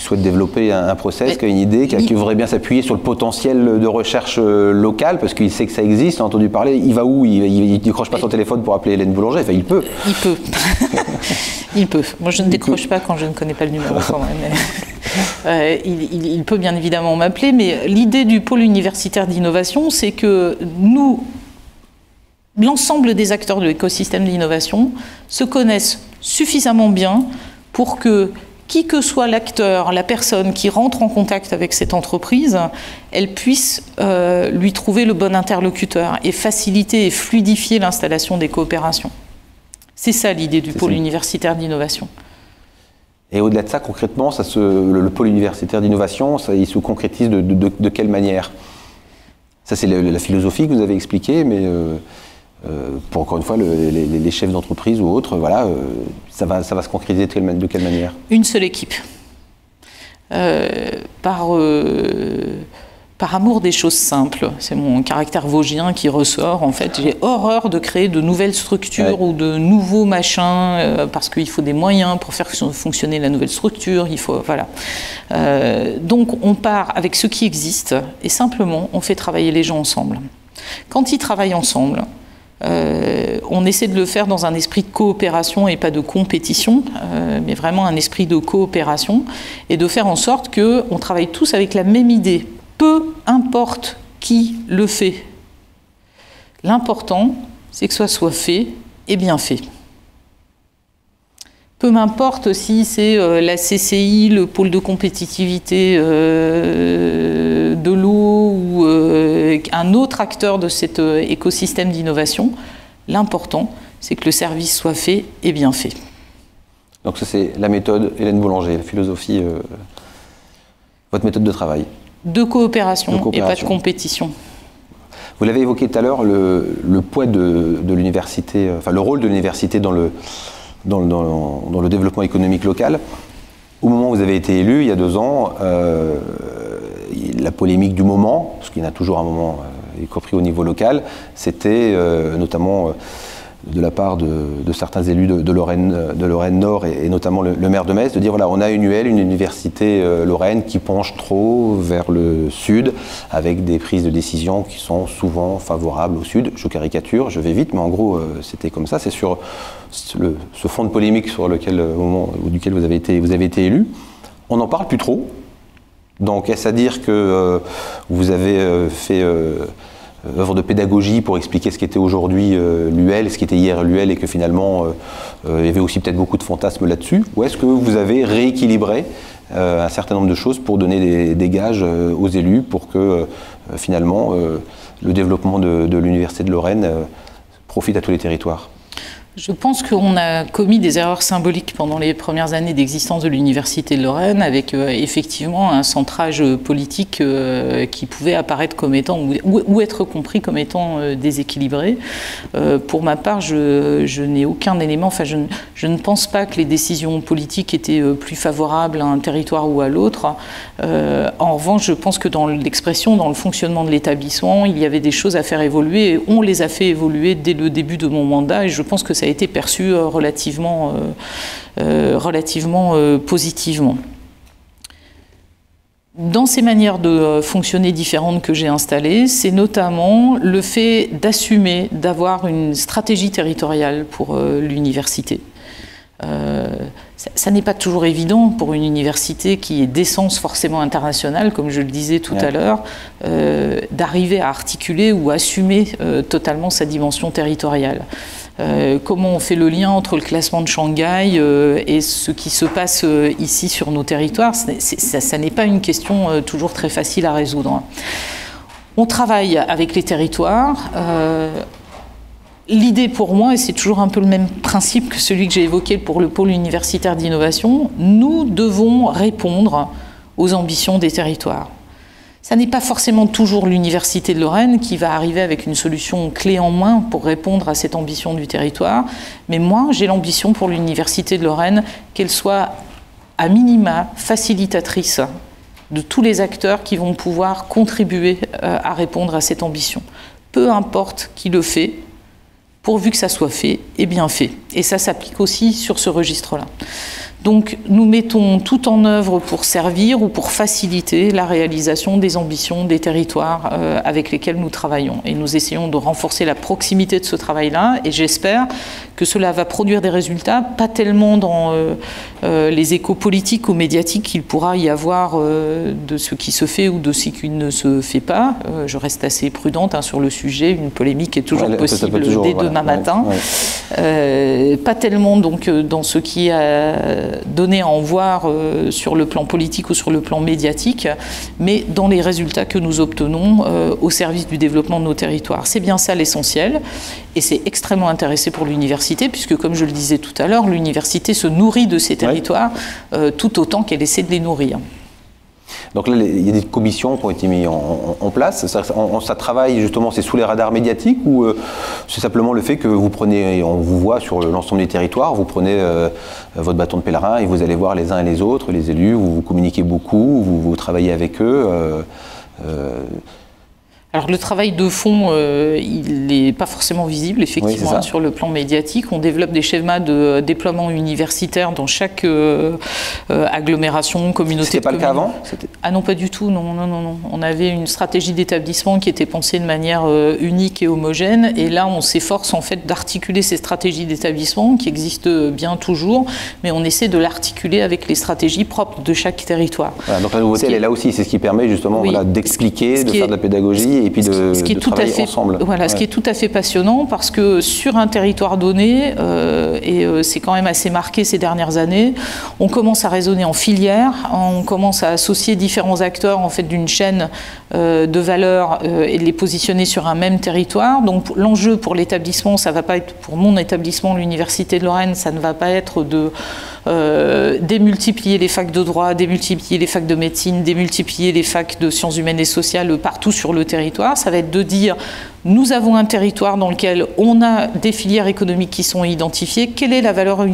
souhaite développer un process, qui a une idée, qui voudrait bien s'appuyer sur le potentiel de recherche local, parce qu'il sait que ça existe, on a entendu parler. Il va où? Il ne décroche pas son téléphone pour appeler Hélène Boulanger. Enfin, il peut. Il peut. Il peut. Moi, je ne décroche pas quand je ne connais pas le numéro quand même. Il peut bien évidemment m'appeler, mais l'idée du pôle universitaire d'innovation, c'est que nous, l'ensemble des acteurs de l'écosystème d'innovation, se connaissent suffisamment bien pour que, qui que soit l'acteur, la personne qui rentre en contact avec cette entreprise, elle puisse lui trouver le bon interlocuteur et faciliter et fluidifier l'installation des coopérations. C'est ça l'idée du pôle universitaire d'innovation. Et au-delà de ça, concrètement, le pôle universitaire d'innovation, il se concrétise de quelle manière? Ça, c'est la philosophie que vous avez expliquée, mais pour encore une fois, les chefs d'entreprise ou autres, ça va se concrétiser de quelle par amour des choses simples. C'est mon caractère vosgien qui ressort. En fait, j'ai horreur de créer de nouvelles structures ou de nouveaux machins parce qu'il faut des moyens pour faire fonctionner la nouvelle structure. Il faut, voilà. Donc, on part avec ce qui existe et simplement, on fait travailler les gens ensemble. Quand ils travaillent ensemble, on essaie de le faire dans un esprit de coopération et pas de compétition, mais vraiment un esprit de coopération et de faire en sorte qu'on travaille tous avec la même idée. Peu importe qui le fait. L'important, c'est que ça soit fait et bien fait. Peu m'importe si c'est la CCI, le pôle de compétitivité de l'eau ou un autre acteur de cet écosystème d'innovation. L'important, c'est que le service soit fait et bien fait. Donc ça, c'est la méthode Hélène Boulanger, la philosophie, votre méthode de travail. De coopération et pas de compétition. Vous l'avez évoqué tout à l'heure, le poids de l'université, enfin le rôle de l'université dans le développement économique local. Au moment où vous avez été élu, il y a 2 ans, la polémique du moment, parce qu'il y en a toujours un moment, y compris au niveau local, c'était notamment de la part de certains élus de Lorraine Nord et notamment le maire de Metz, de dire voilà, on a une UL, une université lorraine qui penche trop vers le sud, avec des prises de décision qui sont souvent favorables au sud. Je caricature, je vais vite, mais en gros, c'était comme ça. C'est sur ce fond de polémique sur lequel, au moment duquel vous avez été élu. On n'en parle plus trop. Donc, est-ce à dire que vous avez fait œuvre de pédagogie pour expliquer ce qu'était aujourd'hui l'UL, ce qu'était hier l'UL, et que finalement il y avait aussi peut-être beaucoup de fantasmes là-dessus? Ou est-ce que vous avez rééquilibré un certain nombre de choses pour donner des gages aux élus pour que finalement le développement de l'Université de Lorraine profite à tous les territoires? Je pense qu'on a commis des erreurs symboliques pendant les premières années d'existence de l'Université de Lorraine, avec effectivement un centrage politique qui pouvait apparaître comme étant, ou être compris comme étant déséquilibré. Pour ma part, je n'ai aucun élément, enfin je ne pense pas que les décisions politiques étaient plus favorables à un territoire ou à l'autre. En revanche, je pense que dans l'expression, dans le fonctionnement de l'établissement, il y avait des choses à faire évoluer, et on les a fait évoluer dès le début de mon mandat, et je pense que ça a été perçu relativement positivement. Dans ces manières de fonctionner différentes que j'ai installées, c'est notamment le fait d'assumer, d'avoir une stratégie territoriale pour l'université. Ça n'est pas toujours évident pour une université qui est d'essence forcément internationale, comme je le disais tout à l'heure, d'arriver à articuler ou assumer totalement sa dimension territoriale. Comment on fait le lien entre le classement de Shanghai et ce qui se passe ici sur nos territoires? Ça n'est pas une question toujours très facile à résoudre. On travaille avec les territoires. L'idée pour moi, et c'est toujours un peu le même principe que celui que j'ai évoqué pour le pôle universitaire d'innovation, nous devons répondre aux ambitions des territoires. Ça n'est pas forcément toujours l'Université de Lorraine qui va arriver avec une solution clé en main pour répondre à cette ambition du territoire, mais moi j'ai l'ambition pour l'Université de Lorraine qu'elle soit à minima facilitatrice de tous les acteurs qui vont pouvoir contribuer à répondre à cette ambition. Peu importe qui le fait, pourvu que ça soit fait et bien fait. Et ça s'applique aussi sur ce registre-là. Donc nous mettons tout en œuvre pour servir ou pour faciliter la réalisation des ambitions des territoires avec lesquels nous travaillons. Et nous essayons de renforcer la proximité de ce travail-là, et j'espère que cela va produire des résultats, pas tellement dans les échos politiques ou médiatiques qu'il pourra y avoir de ce qui se fait ou de ce qui ne se fait pas. Je reste assez prudente sur le sujet, une polémique est toujours possible dès demain matin. Pas tellement donc dans ce qui a donné à en voir sur le plan politique ou sur le plan médiatique, mais dans les résultats que nous obtenons au service du développement de nos territoires. C'est bien ça l'essentiel, et c'est extrêmement intéressant pour l'université, puisque comme je le disais tout à l'heure, l'université se nourrit de ces territoires tout autant qu'elle essaie de les nourrir. Donc là, il y a des commissions qui ont été mises en place. Ça travaille justement, c'est sous les radars médiatiques, ou c'est simplement le fait que vous prenez, on vous voit sur l'ensemble des territoires, vous prenez votre bâton de pèlerin et vous allez voir les uns et les autres, les élus, vous communiquez beaucoup, vous travaillez avec eux. Alors le travail de fond, il n'est pas forcément visible, effectivement, oui, sur le plan médiatique. On développe des schémas de déploiement universitaire dans chaque agglomération, communauté. C'était pas le cas avant ? Ah non, pas du tout, non. On avait une stratégie d'établissement qui était pensée de manière unique et homogène, et là on s'efforce en fait d'articuler ces stratégies d'établissement qui existent bien toujours, mais on essaie de l'articuler avec les stratégies propres de chaque territoire. Voilà, donc la nouveauté, elle est là aussi, c'est ce qui permet justement d'expliquer, de faire de la pédagogie et puis de travailler ensemble. Voilà, ce qui est tout à fait passionnant parce que sur un territoire donné, c'est quand même assez marqué ces dernières années, on commence à raisonner en filière, on commence à associer différents acteurs en fait d'une chaîne de valeur et de les positionner sur un même territoire. Donc l'enjeu pour l'établissement, ça va pas être pour mon établissement, l'Université de Lorraine, ça ne va pas être de démultiplier les facs de droit, démultiplier les facs de médecine, démultiplier les facs de sciences humaines et sociales partout sur le territoire. Ça va être de dire, nous avons un territoire dans lequel on a des filières économiques qui sont identifiées. Quelle est la valeur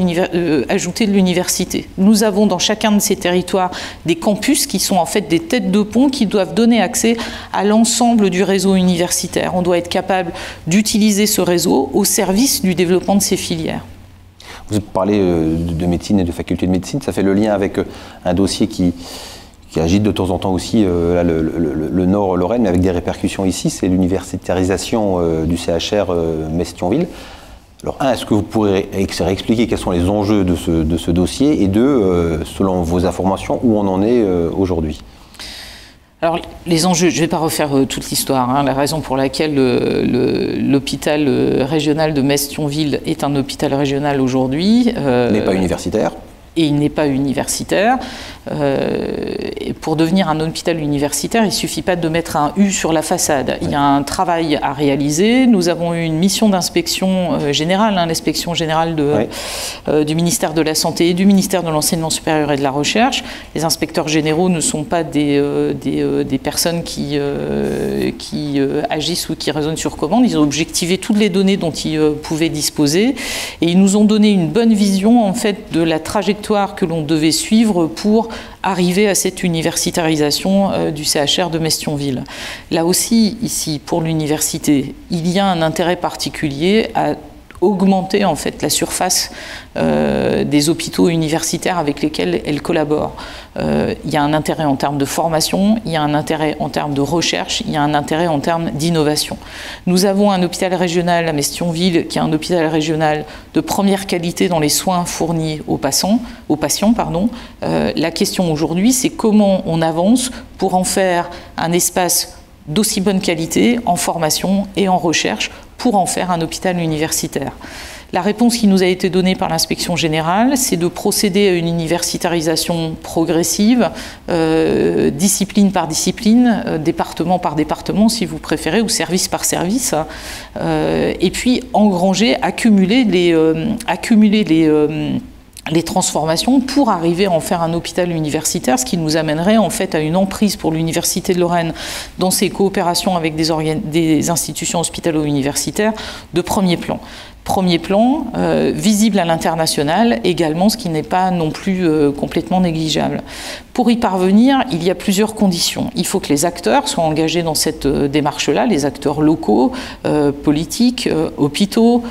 ajoutée de l'université ? Nous avons dans chacun de ces territoires des campus qui sont en fait des têtes de pont qui doivent donner accès à l'ensemble du réseau universitaire. On doit être capable d'utiliser ce réseau au service du développement de ces filières. Vous parlez de médecine et de faculté de médecine, ça fait le lien avec un dossier qui agite de temps en temps aussi le Nord Lorraine, mais avec des répercussions ici, c'est l'universitarisation du CHR Metz-Thionville. Alors est-ce que vous pourrez expliquer quels sont les enjeux de ce dossier, et deux, selon vos informations, où on en est aujourd'hui ? Alors, les enjeux, je ne vais pas refaire toute l'histoire. La raison pour laquelle l'hôpital régional de Metz-Thionville est un hôpital régional aujourd'hui. N'est pas universitaire. Et il n'est pas universitaire. Et pour devenir un hôpital universitaire, il ne suffit pas de mettre un U sur la façade. Il y a un travail à réaliser. Nous avons eu une mission d'inspection générale, l'inspection générale du ministère de la Santé et du ministère de l'Enseignement supérieur et de la Recherche. Les inspecteurs généraux ne sont pas des personnes qui agissent ou qui raisonnent sur commande. Ils ont objectivé toutes les données dont ils pouvaient disposer et ils nous ont donné une bonne vision en fait de la trajectoire que l'on devait suivre pour arriver à cette universitarisation du CHR de Metz-Thionville. Là aussi, ici, pour l'université, il y a un intérêt particulier à augmenter en fait la surface des hôpitaux universitaires avec lesquels elle collabore. Il y a un intérêt en termes de formation, il y a un intérêt en termes de recherche, il y a un intérêt en termes d'innovation. Nous avons un hôpital régional à Metz-Thionville qui est un hôpital régional de première qualité dans les soins fournis aux patients. La question aujourd'hui, c'est comment on avance pour en faire un espace d'aussi bonne qualité en formation et en recherche pour en faire un hôpital universitaire. La réponse qui nous a été donnée par l'inspection générale, c'est de procéder à une universitarisation progressive, discipline par discipline, département par département si vous préférez, ou service par service, et puis engranger, accumuler les transformations pour arriver à en faire un hôpital universitaire, ce qui nous amènerait en fait à une emprise pour l'Université de Lorraine dans ses coopérations avec des institutions hospitalo-universitaires de premier plan. Premier plan, visible à l'international également, ce qui n'est pas non plus complètement négligeable. Pour y parvenir, il y a plusieurs conditions. Il faut que les acteurs soient engagés dans cette démarche-là, les acteurs locaux, politiques, hôpitaux,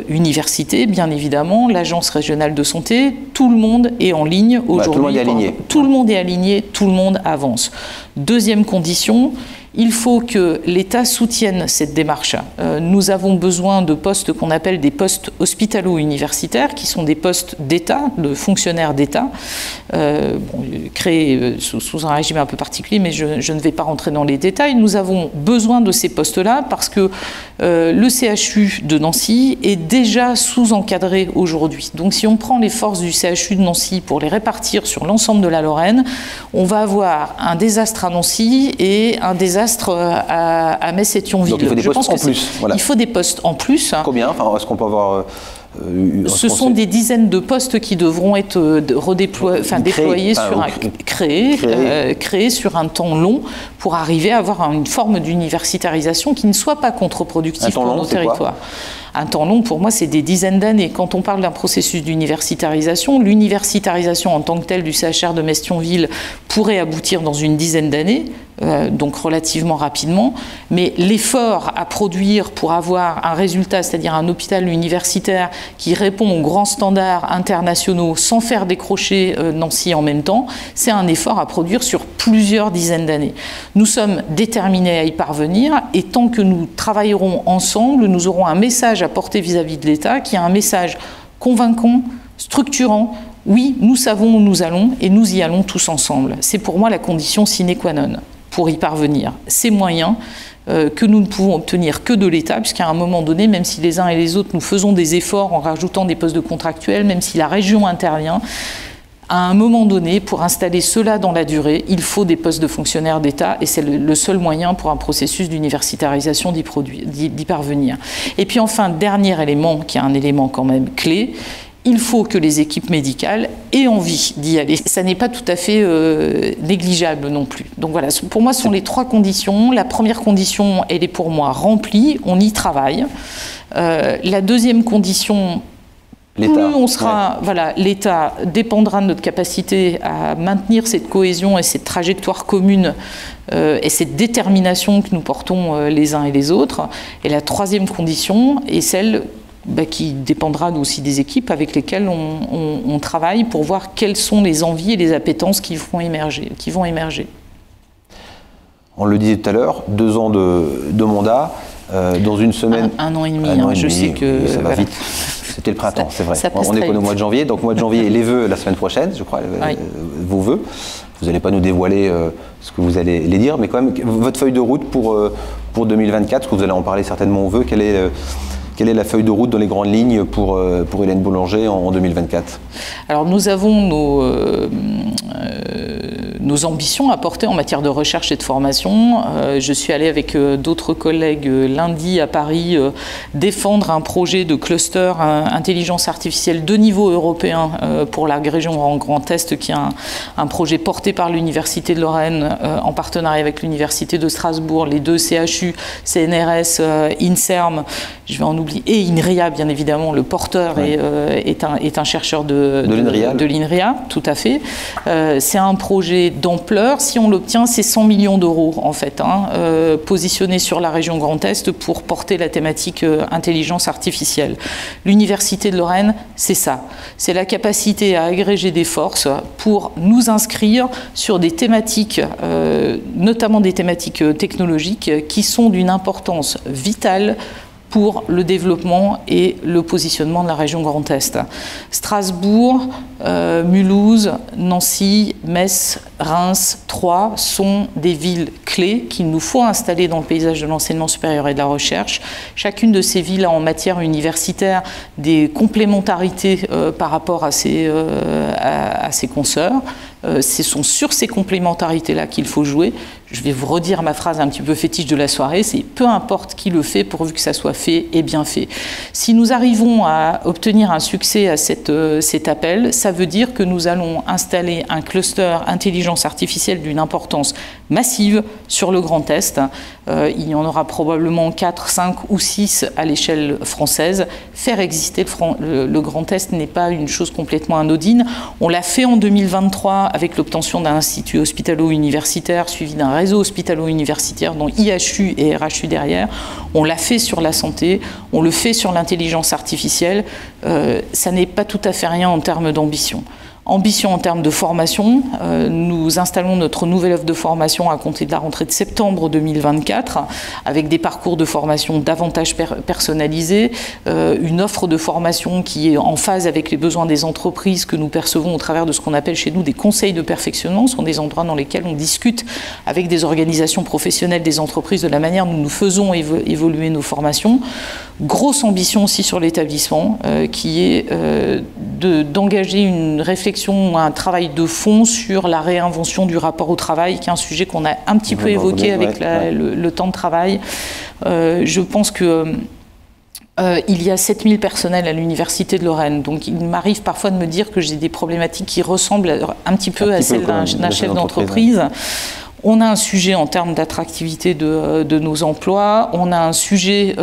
universités, bien évidemment, l'Agence régionale de santé, tout le monde est en ligne aujourd'hui. Tout le monde est aligné. Tout le monde est aligné, tout le monde avance. Deuxième condition, il faut que l'État soutienne cette démarche. Nous avons besoin de postes qu'on appelle des postes hospitalo-universitaires, qui sont des postes d'État, de fonctionnaires d'État, créés sous un régime un peu particulier, mais je ne vais pas rentrer dans les détails. Nous avons besoin de ces postes-là parce que le CHU de Nancy est déjà sous-encadré aujourd'hui. Donc si on prend les forces du CHU de Nancy pour les répartir sur l'ensemble de la Lorraine, on va avoir un désastre à Nancy et un désastre à Metz et Thionville. Donc il faut des postes en plus. Voilà. Il faut des postes en plus. Combien ? Enfin, est-ce qu'on peut avoir... Ce sont des dizaines de postes qui devront être créés sur un temps long pour arriver à avoir une forme d'universitarisation qui ne soit pas contre-productive pour nos territoires. Un temps long, pour moi, c'est des dizaines d'années. Quand on parle d'un processus d'universitarisation, l'universitarisation en tant que telle du CHR de Mestionville pourrait aboutir dans une dizaine d'années, donc relativement rapidement, mais l'effort à produire pour avoir un résultat, c'est-à-dire un hôpital universitaire qui répond aux grands standards internationaux sans faire décrocher Nancy en même temps, c'est un effort à produire sur plusieurs dizaines d'années. Nous sommes déterminés à y parvenir et tant que nous travaillerons ensemble, nous aurons un message à porter vis-à-vis de l'État qui est un message convaincant, structurant. Oui, nous savons où nous allons et nous y allons tous ensemble. C'est pour moi la condition sine qua non pour y parvenir. Ces moyens que nous ne pouvons obtenir que de l'État, puisqu'à un moment donné, même si les uns et les autres nous faisons des efforts en rajoutant des postes de contractuels, même si la région intervient, à un moment donné, pour installer cela dans la durée, il faut des postes de fonctionnaires d'État et c'est le seul moyen pour un processus d'universitarisation d'y parvenir. Et puis enfin, dernier élément, qui est un élément quand même clé, il faut que les équipes médicales aient envie d'y aller. Ça n'est pas tout à fait négligeable non plus. Donc voilà, pour moi, ce sont les trois conditions. La première condition, elle est pour moi remplie, on y travaille. La deuxième condition, plus on sera, voilà, l'État dépendra de notre capacité à maintenir cette cohésion et cette trajectoire commune et cette détermination que nous portons les uns et les autres. Et la troisième condition est celle qui dépendra aussi des équipes avec lesquelles on travaille pour voir quelles sont les envies et les appétences qui vont émerger. On le disait tout à l'heure, 2 ans de mandat, dans une semaine... Un an et demi, je sais que... Ça va vite. C'était le printemps, c'est vrai. On est au mois de janvier, donc mois de janvier et les vœux la semaine prochaine, je crois, vos vœux. Vous n'allez pas nous dévoiler ce que vous allez les dire, mais quand même, votre feuille de route pour 2024, parce que vous allez en parler certainement aux vœux, quelle est la feuille de route dans les grandes lignes pour Hélène Boulanger en 2024 ? Alors nous avons nos ambitions à porter en matière de recherche et de formation. Je suis allée avec d'autres collègues lundi à Paris défendre un projet de cluster intelligence artificielle de niveau européen pour la région Grand Est, qui est un projet porté par l'Université de Lorraine en partenariat avec l'Université de Strasbourg, les deux CHU, CNRS, INSERM, je vais en oublier, et INRIA bien évidemment, le porteur est un chercheur de l'INRIA, tout à fait. C'est un projet d'ampleur. Si on l'obtient, c'est 100 millions d'euros en fait, positionnés sur la région Grand Est pour porter la thématique intelligence artificielle. L'Université de Lorraine, c'est ça. C'est la capacité à agréger des forces pour nous inscrire sur des thématiques, notamment des thématiques technologiques, qui sont d'une importance vitale pour le développement et le positionnement de la région Grand Est. Strasbourg, Mulhouse, Nancy, Metz, Reims, Troyes sont des villes clés qu'il nous faut installer dans le paysage de l'enseignement supérieur et de la recherche. Chacune de ces villes a en matière universitaire des complémentarités par rapport à ses consoeurs. Ce sont sur ces complémentarités-là qu'il faut jouer. Je vais vous redire ma phrase un petit peu fétiche de la soirée, c'est peu importe qui le fait pourvu que ça soit fait et bien fait. Si nous arrivons à obtenir un succès à cet appel, ça veut dire que nous allons installer un cluster intelligence artificielle d'une importance massive sur le Grand Est. Il y en aura probablement 4, 5 ou 6 à l'échelle française. Faire exister le Grand Est n'est pas une chose complètement anodine. On l'a fait en 2023 avec l'obtention d'un institut hospitalo-universitaire suivi d'un réseau hospitalo-universitaire dont IHU et RHU derrière. On l'a fait sur la santé, on le fait sur l'intelligence artificielle. Ça n'est pas tout à fait rien en termes d'ambition. Ambition en termes de formation, nous installons notre nouvelle offre de formation à compter de la rentrée de septembre 2024 avec des parcours de formation davantage personnalisés, une offre de formation qui est en phase avec les besoins des entreprises que nous percevons au travers de ce qu'on appelle chez nous des conseils de perfectionnement. Ce sont des endroits dans lesquels on discute avec des organisations professionnelles des entreprises de la manière dont nous faisons évoluer nos formations. Grosse ambition aussi sur l'établissement qui est d'engager une réflexion, un travail de fond sur la réinvention du rapport au travail, qui est un sujet qu'on a un petit peu évoqué avec le temps de travail. Je pense que il y a 7000 personnels à l'Université de Lorraine, donc il m'arrive parfois de me dire que j'ai des problématiques qui ressemblent un petit peu à celles d'un chef d'entreprise. On a un sujet en termes d'attractivité de nos emplois, on a un sujet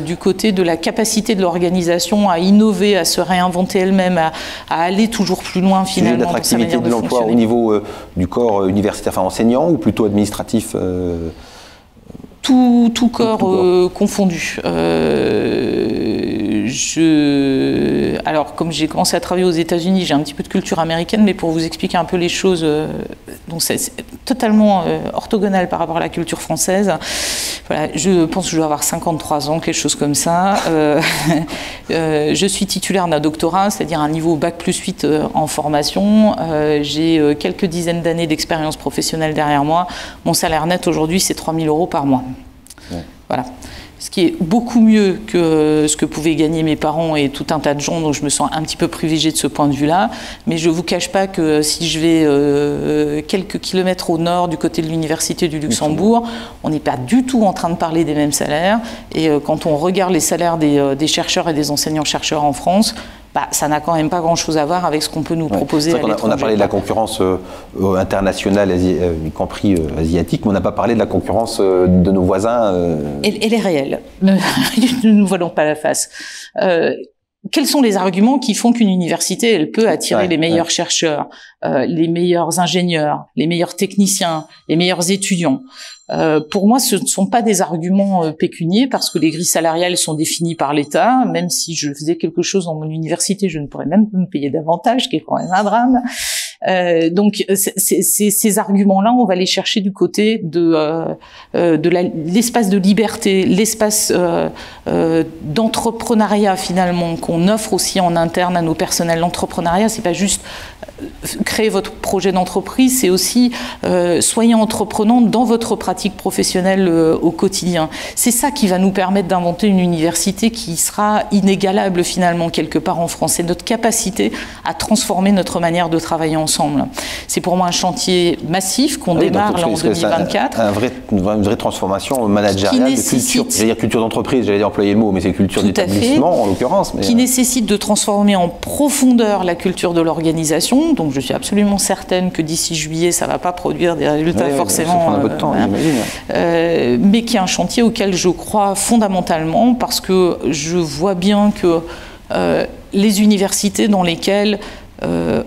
du côté de la capacité de l'organisation à innover, à se réinventer elle-même, à aller toujours plus loin finalement. L'attractivité de l'emploi au niveau du corps universitaire, enfin enseignant, ou plutôt administratif tout corps confondu. Alors, comme j'ai commencé à travailler aux États-Unis, j'ai un petit peu de culture américaine, mais pour vous expliquer un peu les choses, donc c'est totalement orthogonal par rapport à la culture française. Voilà, je pense que je dois avoir 53 ans, quelque chose comme ça. Je suis titulaire d'un doctorat, c'est-à-dire un niveau bac+8 en formation. J'ai quelques dizaines d'années d'expérience professionnelle derrière moi. Mon salaire net aujourd'hui, c'est 3 000 € par mois. Ouais. Voilà. Ce qui est beaucoup mieux que ce que pouvaient gagner mes parents et tout un tas de gens, donc je me sens un petit peu privilégiée de ce point de vue-là. Mais je ne vous cache pas que si je vais quelques kilomètres au nord, du côté de l'Université du Luxembourg, on n'est pas du tout en train de parler des mêmes salaires. Et quand on regarde les salaires des chercheurs et des enseignants-chercheurs en France, ça n'a quand même pas grand-chose à voir avec ce qu'on peut nous proposer à l'étranger. On a parlé de la concurrence internationale, y compris asiatique, mais on n'a pas parlé de la concurrence de nos voisins. Elle est réelle. Ne nous voilons pas la face. Quels sont les arguments qui font qu'une université, elle peut attirer les meilleurs chercheurs, les meilleurs ingénieurs, les meilleurs techniciens, les meilleurs étudiants? Pour moi, ce ne sont pas des arguments pécuniaires parce que les grilles salariales sont définies par l'État. Même si je faisais quelque chose dans mon université, je ne pourrais même pas me payer davantage, ce qui est quand même un drame. Donc, ces arguments-là, on va les chercher du côté de l'espace de liberté, l'espace d'entrepreneuriat finalement qu'on offre aussi en interne à nos personnels. L'entrepreneuriat, c'est pas juste créer votre projet d'entreprise, c'est aussi soyez entreprenant dans votre pratique professionnelle au quotidien. C'est ça qui va nous permettre d'inventer une université qui sera inégalable finalement quelque part en France. C'est notre capacité à transformer notre manière de travailler ensemble. C'est pour moi un chantier massif qu'on démarre là en 2024. Une vraie transformation managériale de culture. J'allais dire culture d'entreprise, j'allais dire employer le mot, mais c'est culture d'établissement en l'occurrence. Qui nécessite de transformer en profondeur la culture de l'organisation. Donc je suis absolument certaine que d'ici juillet, ça ne va pas produire des résultats forcément. Ça prend un peu de temps, j'imagine. Mais qui est un chantier auquel je crois fondamentalement parce que je vois bien que les universités dans lesquelles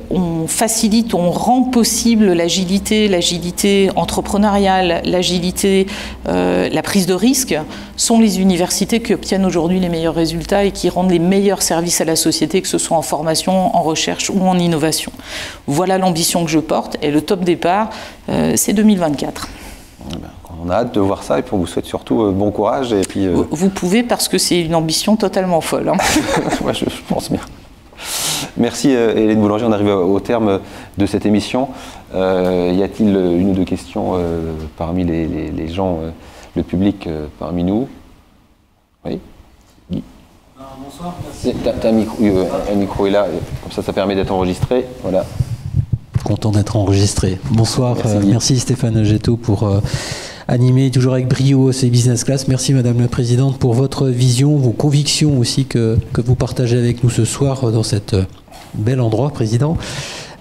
on facilite, on rend possible l'agilité entrepreneuriale, l'agilité, la prise de risque, sont les universités qui obtiennent aujourd'hui les meilleurs résultats et qui rendent les meilleurs services à la société, que ce soit en formation, en recherche ou en innovation. Voilà l'ambition que je porte et le top départ, c'est 2024. On a hâte de voir ça et puis on vous souhaite surtout bon courage. Et puis, Vous pouvez parce que c'est une ambition totalement folle. Hein. Ouais, je pense bien. Merci Hélène Boulanger, on arrive au terme de cette émission. Y a-t-il une ou deux questions parmi les gens, le public parmi nous? Oui. Bonsoir, merci. Un micro est là, comme ça permet d'être enregistré. Voilà. Content d'être enregistré. Bonsoir, merci Stéphane Getto pour animer toujours avec brio ces business class. Merci Madame la Présidente pour votre vision, vos convictions aussi que vous partagez avec nous ce soir dans cet bel endroit, Président.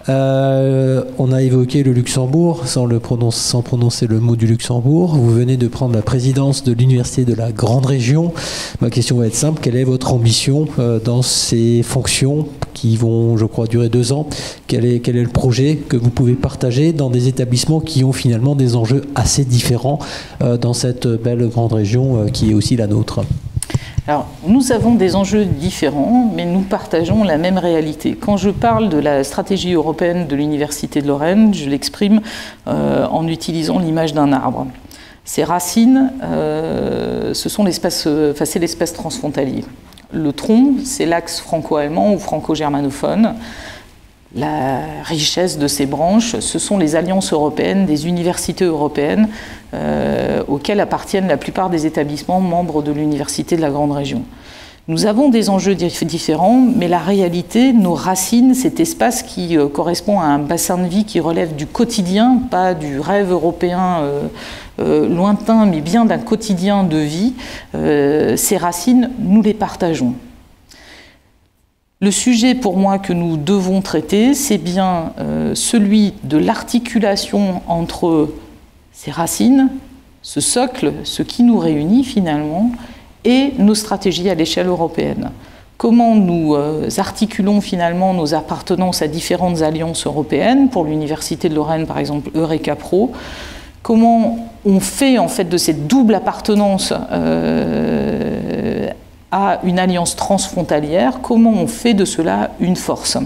On a évoqué le Luxembourg sans prononcer le mot du Luxembourg. Vous venez de prendre la présidence de l'Université de la Grande Région. Ma question va être simple. Quelle est votre ambition dans ces fonctions qui vont, je crois, durer 2 ans? Quel est le projet que vous pouvez partager dans des établissements qui ont finalement des enjeux assez différents dans cette belle grande région qui est aussi la nôtre? Alors, nous avons des enjeux différents, mais nous partageons la même réalité. Quand je parle de la stratégie européenne de l'Université de Lorraine, je l'exprime en utilisant l'image d'un arbre. Ses racines, c'est l'espace transfrontalier. Le tronc, c'est l'axe franco-allemand ou franco-germanophone. La richesse de ces branches, ce sont les alliances européennes, des universités européennes auxquelles appartiennent la plupart des établissements membres de l'Université de la Grande Région. Nous avons des enjeux différents, mais la réalité, nos racines, cet espace qui correspond à un bassin de vie qui relève du quotidien, pas du rêve européen lointain, mais bien d'un quotidien de vie, ces racines, nous les partageons. Le sujet pour moi que nous devons traiter, c'est bien celui de l'articulation entre ces racines, ce socle, ce qui nous réunit finalement, et nos stratégies à l'échelle européenne. Comment nous articulons finalement nos appartenances à différentes alliances européennes, pour l'Université de Lorraine par exemple Eureka Pro, comment on fait en fait de cette double appartenance à une alliance transfrontalière, comment on fait de cela une force.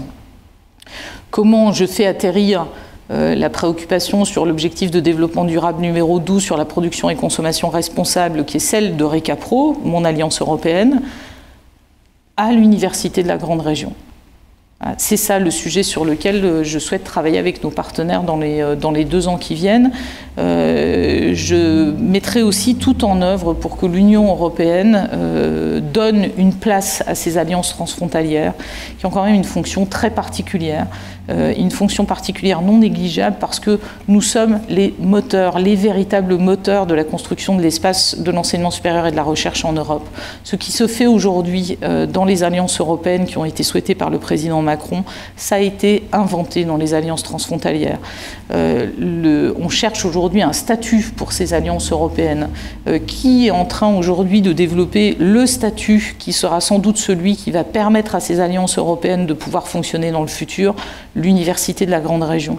Comment je fais atterrir la préoccupation sur l'objectif de développement durable numéro 12 sur la production et consommation responsable, qui est celle d'Eureka Pro, mon alliance européenne, à l'Université de la Grande Région. C'est ça le sujet sur lequel je souhaite travailler avec nos partenaires dans les 2 ans qui viennent. Je mettrai aussi tout en œuvre pour que l'Union européenne donne une place à ces alliances transfrontalières qui ont quand même une fonction très particulière, une fonction particulière non négligeable parce que nous sommes les moteurs, les véritables moteurs de la construction de l'espace de l'enseignement supérieur et de la recherche en Europe. Ce qui se fait aujourd'hui dans les alliances européennes qui ont été souhaitées par le président Macron, ça a été inventé dans les alliances transfrontalières. On cherche aujourd'hui un statut pour ces alliances européennes qui est en train aujourd'hui de développer le statut qui sera sans doute celui qui va permettre à ces alliances européennes de pouvoir fonctionner dans le futur, l'Université de la Grande Région.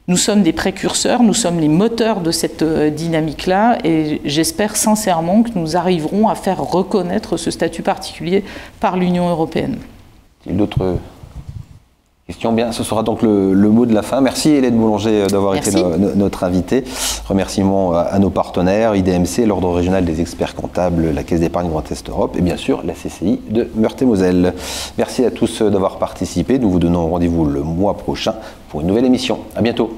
Nous sommes des précurseurs, nous sommes les moteurs de cette dynamique-là et j'espère sincèrement que nous arriverons à faire reconnaître ce statut particulier par l'Union européenne. D'autres questions? Bien, ce sera donc le mot de la fin. Merci Hélène Boulanger d'avoir été notre invitée. Remerciements à nos partenaires, IDMC, l'Ordre régional des experts comptables, la Caisse d'épargne Grand Est Europe et bien sûr la CCI de Meurthe-et-Moselle. Merci à tous d'avoir participé. Nous vous donnons rendez-vous le mois prochain pour une nouvelle émission. À bientôt.